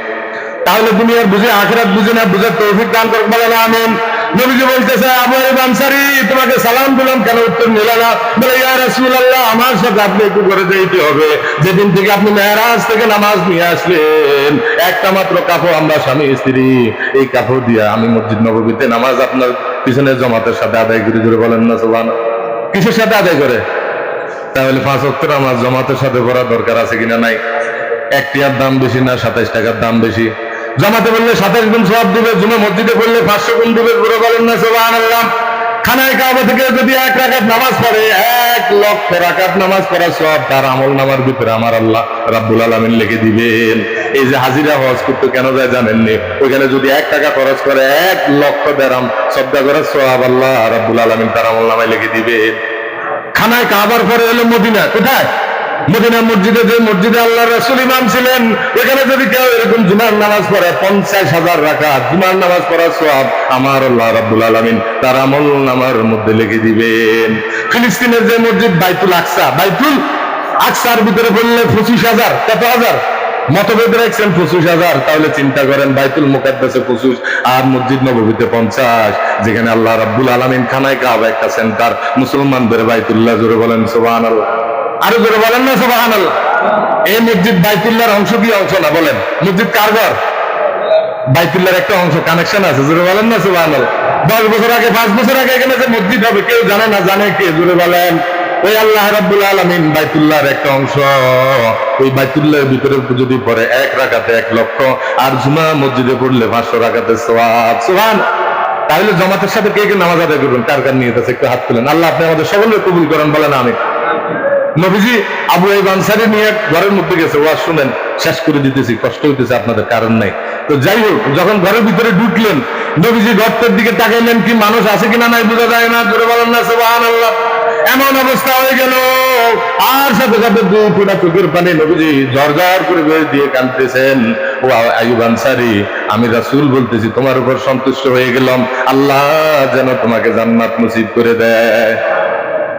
তাহলে দুনিয়ার বুঝে আখিরাত বুঝে না, বুঝার তৌফিক দান করুন বলেন আমিন। নবীজি বলতেছে আবু আইয়ুব আনসারী তোমাকে সালাম দিলাম কেন উত্তর নিলে না? বলে ইয়া রাসূলুল্লাহ আমার সাথে আপনি একটু করে যেতে হবে। যেদিন থেকে আপনি মেরাজ থেকে নামাজ নিয়ে আসলেন, একটা মাত্র কাপড় আমরা স্বামী স্ত্রী, এই কাপড় দিয়ে আমি মসজিদ নববীতে নামাজ আপনার পিছনে জামাতের সাথে আদায় করে জোরে বলেন না সুবহানাল্লাহ। কিসের সাথে আদায় করে? তাহলে 5 ওয়াক্ত নামাজ জামাতের সাথে পড়ার দরকার আছে কিনা? নাই। 1 টাকার দাম বেশি না 27 টাকার দাম বেশি? জামাতে বললে 27 গুণ সওয়াব দিবে, জুমা মসজিদে পড়লে 500 গুণ দিবে জোরে বলেন না সুবহানাল্লাহ। খানায় কাবা থেকে যদি 1 রাকাত নামাজ পড়ে 1 লক্ষ রাকাত নামাজ পড়ার সওয়াব তার আমল নামার ভিতরে আমার আল্লাহ রাব্বুল আলামিন লিখে দিবেন। এই যে হাজিরা হজ করতে কেন যায় জানেননি? ওইখানে যদি 1 টাকা খরচ করে 1 লক্ষ দিরহাম সদকা করার সওয়াব আল্লাহ রাব্বুল আলামিন তার আমল নামায় লিখে দিবেন। খানায় কাবার পরে হলো মদিনা। কোথায়? মদিনা মসজিদে, যে মসজিদে আল্লাহর রাসূল ইমাম ছিলেন, এখানে যদি কেউ এরকম জুমার নামাজ পড়ে 50,000 রাকাত জুমার নামাজ পড়ার সওয়াব আমার আল্লাহ রাব্বুল আলামিন তার আমল নামার মধ্যে লিখে দিবেন। ফিলিস্তিনের যে মসজিদ বাইতুল আকসা, বাইতুল আকসার ভিতরে পড়লে 25,000, কত হাজার? মতভেদ রাখছেন 25,000। তাহলে চিন্তা করেন বাইতুল মুকাদ্দাসে 25 আর মসজিদ নববীতে 50, যেখানে আল্লাহ রাব্বুল আলামিন খানায় কাবা একটা সেন্টার, মুসলমানদের বাইতুল্লাহ জোরে বলেন সুবহানাল্লাহ। আরো জোরে বলেন না সুবহানাল্লাহ। এই মসজিদ বাইতুল্লাহর অংশ কি অংশ না? বলেন মসজিদ কার ঘর? বাইতুল্লাহর একটা অংশ, কানেকশন আছে জোরে বলেন না সুবহানাল্লাহ। 10 বছর আগে 5 বছর আগে এখানে যে মসজিদ হবে কেউ জানে না, জানে কে? জোরে বলেন ওই আল্লাহ রাব্বুল আলামিন বাইতুল্লাহর একটা অংশ। ওই বাইতুল্লাহর ভিতরে যদি পড়ে 1 রাকাতে 1 লক্ষ, আর জুমা মসজিদে পড়লে 500 রাকাতে সওয়াব। সুবহানাল্লাহ। তাহলে জামাতের সাথে কে কে নামাজ আদায় করবেন? কার কার নিয়ত আছে একটু হাত তুলেন। আল্লাহ আপনি আমাদের সকলের কবুল করেন বলেন আমিন। নবীজি আবু আইয়ুব আনসারী নিয়ে ঘরের মধ্যে গেছে, ওয়াজ শুনেন, শেষ করে দিতেছি, কষ্ট হইতেছে আপনাদের, কারণ নাই। তো যাই হোক, যখন ঘরের ভিতরে ঢুকলেন নবীজি গর্তের দিকে তাকাইলেন, কি মানুষ আছে কিনা নাই বোঝা যায় না, জোরে বলেন না সুবহানাল্লাহ। এমন অবস্থা হয়ে গেল, আর সাথে সাথে 2 ফোঁটা চোখের পানি নবীজি ঝরঝর করে বের দিয়ে কাঁদতেছেন। ও আইয়ুব আনসারী, আমি রাসূল বলতেছি তোমার উপর সন্তুষ্ট হয়ে গেলাম, আল্লাহ যেন তোমাকে জান্নাত নসিব করে দেয়।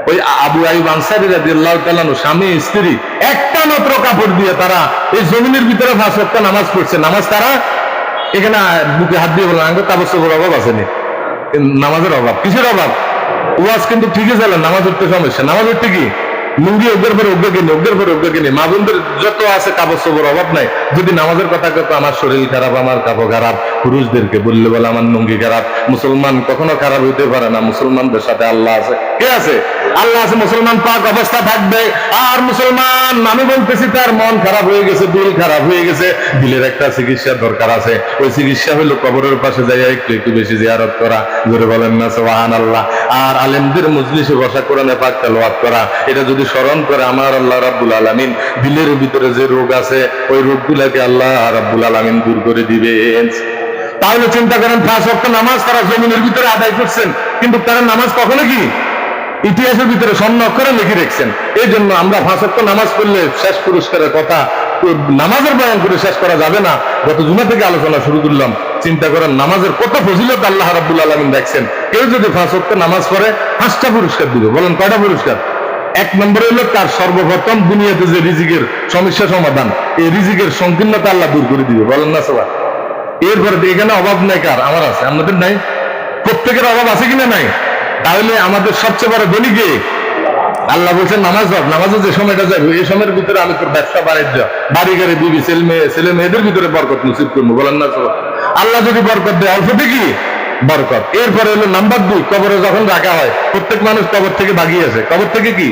ওই আবু আইয়ুব আনসারী রাদিয়াল্লাহু তাআলা স্বামী স্ত্রী একটা মাত্র কাপড় দিয়ে তারা এই জমিনের ভিতরে 5 ওয়াক্ত নামাজ পড়ছে। নামাজ তারা এখানে বুকে হাত দিয়ে বললেন আঙ্গ তাবস্সুর অভাব আসেনি, নামাজের অভাব। কিসের অভাব? ওয়াজ কিন্তু ঠিকই চলে, নামাজ উঠতে সমস্যা। নামাজ উঠতে কি লুঙ্গি অজ্ঞের পরে অজ্ঞ কিনে, অজ্ঞের পরে অজ্ঞ কিনে, মা বোনদের যত আছে কাপড় চোপড় অভাব নাই। যদি নামাজের কথা কত আমার শরীর খারাপ, আমার কাপড় খারাপ, পুরুষদেরকে বললে বলে আমার লুঙ্গি খারাপ। মুসলমান কখনো খারাপ হইতে পারে না, মুসলমানদের সাথে আল্লাহ আছে। কে আছে? আল্লাহ আছে। মুসলমান পাক অবস্থা থাকবে। আর মুসলমান আমি বলতেছি তার মন খারাপ হয়ে গেছে, দিল খারাপ হয়ে গেছে, দিলের একটা চিকিৎসার দরকার আছে। ওই চিকিৎসা হলো কবরের পাশে যাইয়া একটু একটু বেশি জিয়ারত করা, জোরে বলেন না সুবহানাল্লাহ। আর আলেমদের মজলিসে বসা কোরআনে পাক তেলাওয়াত করা, এটা যদি স্মরণ করে আমার আল্লাহ রাব্বুল আলামিন দিলের ভিতরে যে রোগ আছে ওই রোগগুলাকে আল্লাহ রাব্বুল আলামিন দূর করে দিবেন। তাহলে চিন্তা করেন, 5 ওয়াক্ত নামাজ তারা জমিনের ভিতরে আদায় করছেন, কিন্তু তারা নামাজ কখনো কি ইতিহাসের ভিতরে স্বর্ণ অক্ষরে লিখে রেখেছেন। এই জন্য আমরা 5 ওয়াক্ত নামাজ পড়লে শেষ পুরস্কারের কথা নামাজের বয়ান করে শেষ করা যাবে না। গত জুমা থেকে আলোচনা শুরু করলাম। চিন্তা করেন নামাজের কত ফজিলত আল্লাহ রাব্বুল আলামিন দেখছেন। কেউ যদি 5 ওয়াক্ত নামাজ পড়ে 5টা পুরস্কার দিবে। বলেন কয়টা পুরস্কার? 1 নম্বর হলো তার সর্বপ্রথম দুনিয়াতে যে রিজিকের সমস্যা সমাধান, এই রিজিকের সংকীর্ণতা আল্লাহ দূর করে দিবে। বলেন না সবাই? এরপরে এখানে অভাব নাই কার? আমার আছে, আপনাদের নাই? প্রত্যেকের অভাব আছে কিনা নাই? তাহলে আমাদের সবচেয়ে বড় ধনী কে? আল্লাহ বলছেন নামাজ পড়। নামাজে যে সময়টা যাবে এই সময়ের ভিতরে আমি তোর ব্যবসা বাণিজ্য, বাড়ি গাড়ি, বিবি, ছেলে মেয়েদের ভিতরে বরকত নসিব করবো। বলেন না সবাই? আল্লাহ যদি বরকত দেয় অল্পতে কি বরকত। এরপরে হলো নাম্বার 2, কবরে যখন রাখা হয় প্রত্যেক মানুষ কবর থেকে ভাগিয়ে আছে। কবর থেকে কি?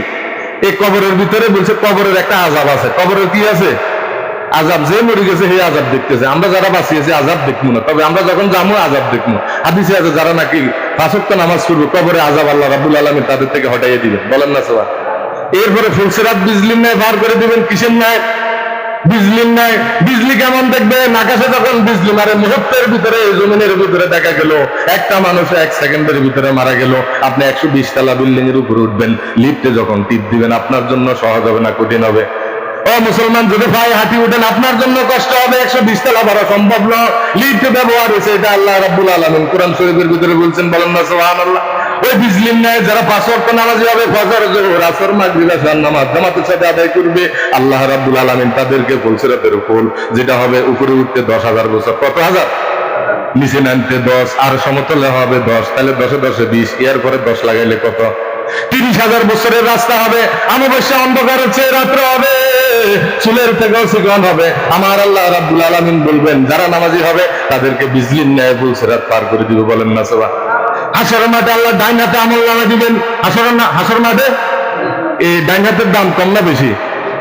এই কবরের ভিতরে বলছে কবরের একটা আযাব আছে। কবরের কি আছে? আযাব। যে মরে গেছে সেই আযাব দেখতেছে। আমরা যারা বাঁচিয়েছি আযাব দেখবো না, তবে আমরা যখন যাবো আযাব দেখবো। হাদিসে আছে যারা নাকি 5 ওয়াক্ত নামাজ পড়বে কবরে আযাব আল্লাহ রাব্বুল আলামিন তাদের থেকে হটাইয়ে দিবেন। বলেন না সবাই? এরপরে ফুলসিরাত বিজলির ন্যায় পার করে দিবেন। কিসের ন্যায়? বিজলির ন্যায়। বিজলি কেমন দেখবেন? আকাশে যখন বিজলি মারে মুহূর্তের ভিতরে জমিনের ভিতরে দেখা গেল একটা মানুষ 1 সেকেন্ডের ভিতরে মারা গেল। আপনি 120 তলা বিল্ডিং এর উপরে উঠবেন, লিফটে যখন টিপ দিবেন আপনার জন্য সহজ হবে না কঠিন হবে? ও মুসলমান, যদি পায়ে হাঁটি উঠেন আপনার জন্য কষ্ট হবে। 120 তলা ভরা সম্ভব নয়। লিফট ব্যবহার হয়েছে, এটা আল্লাহ রাব্বুল আলামিন কোরআন শরীফের ভিতরে বলছেন। বলেন না সুবহানাল্লাহ? ওই বিজলির ন্যায় যারা 5 ওয়াক্ত নামাজি হবে, ফজর, যোহর, আসর, মাগরিব, এশার নামাজ জামাতের সাথে আদায় করবে, আল্লাহ রাব্বুল আলামিন তাদেরকে ফুলসিরাতের উপর, যেটা হবে উপরে উঠতে 10,000 বছর। কত হাজার? নিচে নামতে 10, আর সমতলে হবে 10। তাহলে 10 এ 10 20, এর পরে 10 লাগাইলে কত? 30,000 বছরের রাস্তা হবে। অমাবস্যা অন্ধকার হচ্ছে, রাত্র হবে, চুলের থেকেও চিকন হবে। আমার আল্লাহ রাব্বুল আলামিন বলবেন যারা নামাজি হবে তাদেরকে বিজলির ন্যায় ফুলসিরাত পার করে দিবে। বলেন না সবাই? হাসরের মাঠে আল্লাহ ডাইন হাতে আমলনামা দিবেন। হাসরের মাঠে এই ডাইন হাতের দাম কম না বেশি?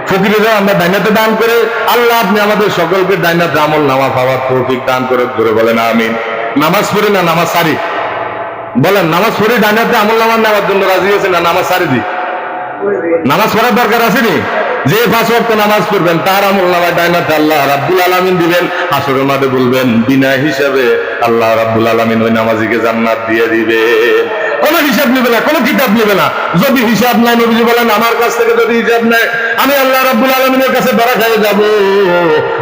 ফকিরেরা আমরা ডাইন হাতে দান করে, আল্লাহ আপনি আমাদের সকলকে ডাইন হাতে আমলনামা পাওয়ার তৌফিক দান করে। ধরে বলেন আমিন। নামাজ পড়ি না নামাজ সারি? বলেন নামাজ পড়ি ডাইন হাতে আমলনামা নেওয়ার জন্য রাজি আছে না নামাজ সারি দি? নামাজ পড়ার দরকার আসেনি? যে 5 ওয়াক্ত নামাজ পড়বেন তার আমলনামায় ডাইন হাতে আল্লাহ রাব্বুল আলামিন দিবেন। হাসরের মাঠে বলবেন বিনা হিসাবে আল্লাহ রাব্বুল আলামিন ওই নামাজিকে জান্নাত দিয়ে দিবেন। কোনো হিসাব নেবে না, কোনো কিতাব নেবে না। যদি হিসাব নাই, নবীজি বলেন আমার কাছ থেকে যদি হিসাব নেয় আমি আল্লাহ রাব্বুল আলামিনের কাছে ধরা খেয়ে যাব।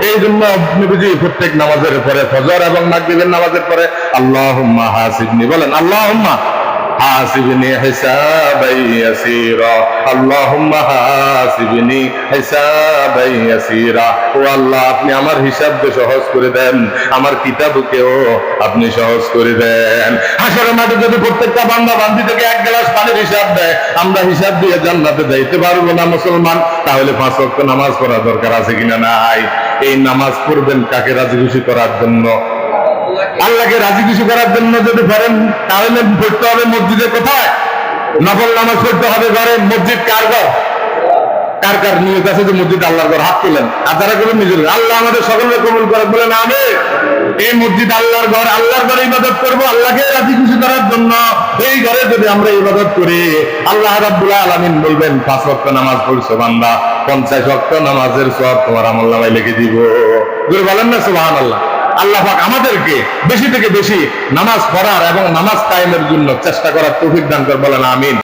এই জন্য নবীজি প্রত্যেক নামাজের পরে, ফজর এবং মাগরিবের নামাজের পরে আল্লাহুম্মা হাসিবনি বলেন। আল্লাহুম্মা হাসিবনি হিসাবাই ইয়াসীরা, আল্লাহুম্মা হাসিবনি হিসাবাই ইয়াসীরা। ও আল্লাহ আপনি আমার হিসাবকে সহজ করে দেন, আমার কিতাবকেও আপনি সহজ করে দেন। হাসরের মাঠে যদি প্রত্যেকটা বান্দা বান্দি থেকে 1 গ্লাস পানির হিসাব দেয়, আমরা হিসাব দিয়ে জান্নাতে যাইতে পারবো না মুসলমান। তাহলে 5 ওয়াক্ত নামাজ পড়া দরকার আছে কিনা নাই? এই নামাজ পড়বেন কাকে রাজি খুশি করার জন্য? আল্লাহকে রাজি খুশি করার জন্য যদি পারেন তাহলে পড়তে হবে মসজিদে। কোথায়? নফল নামাজ পড়তে হবে ঘরে। মসজিদ কার ঘর? কার কার নিয়ত আছে যে মসজিদ আল্লাহর ঘর? হাত তোলেন। আর যারা করবেন নিজের। আল্লাহ আমাদের সকলকে কবুল করে বলেন আমিন। এই মসজিদ আল্লাহর ঘর, আল্লাহর ঘরে ইবাদত করবো আল্লাহকে রাজি খুশি করার জন্য। এই ঘরে যদি আমরা ইবাদত করি আল্লাহ রাব্বুল আলামিন বলবেন 5 ওয়াক্ত নামাজ পড়ছো বান্দা, 50 ওয়াক্ত নামাজের সওয়াব তোমার আমলনামায় লিখে দিব। বলেন না সুবহানাল্লাহ? আল্লাহ পাক আমাদেরকে বেশি থেকে বেশি নামাজ পড়ার এবং নামাজ কায়েমের জন্য চেষ্টা করার তৌফিক দান করে। বলেন আমিন।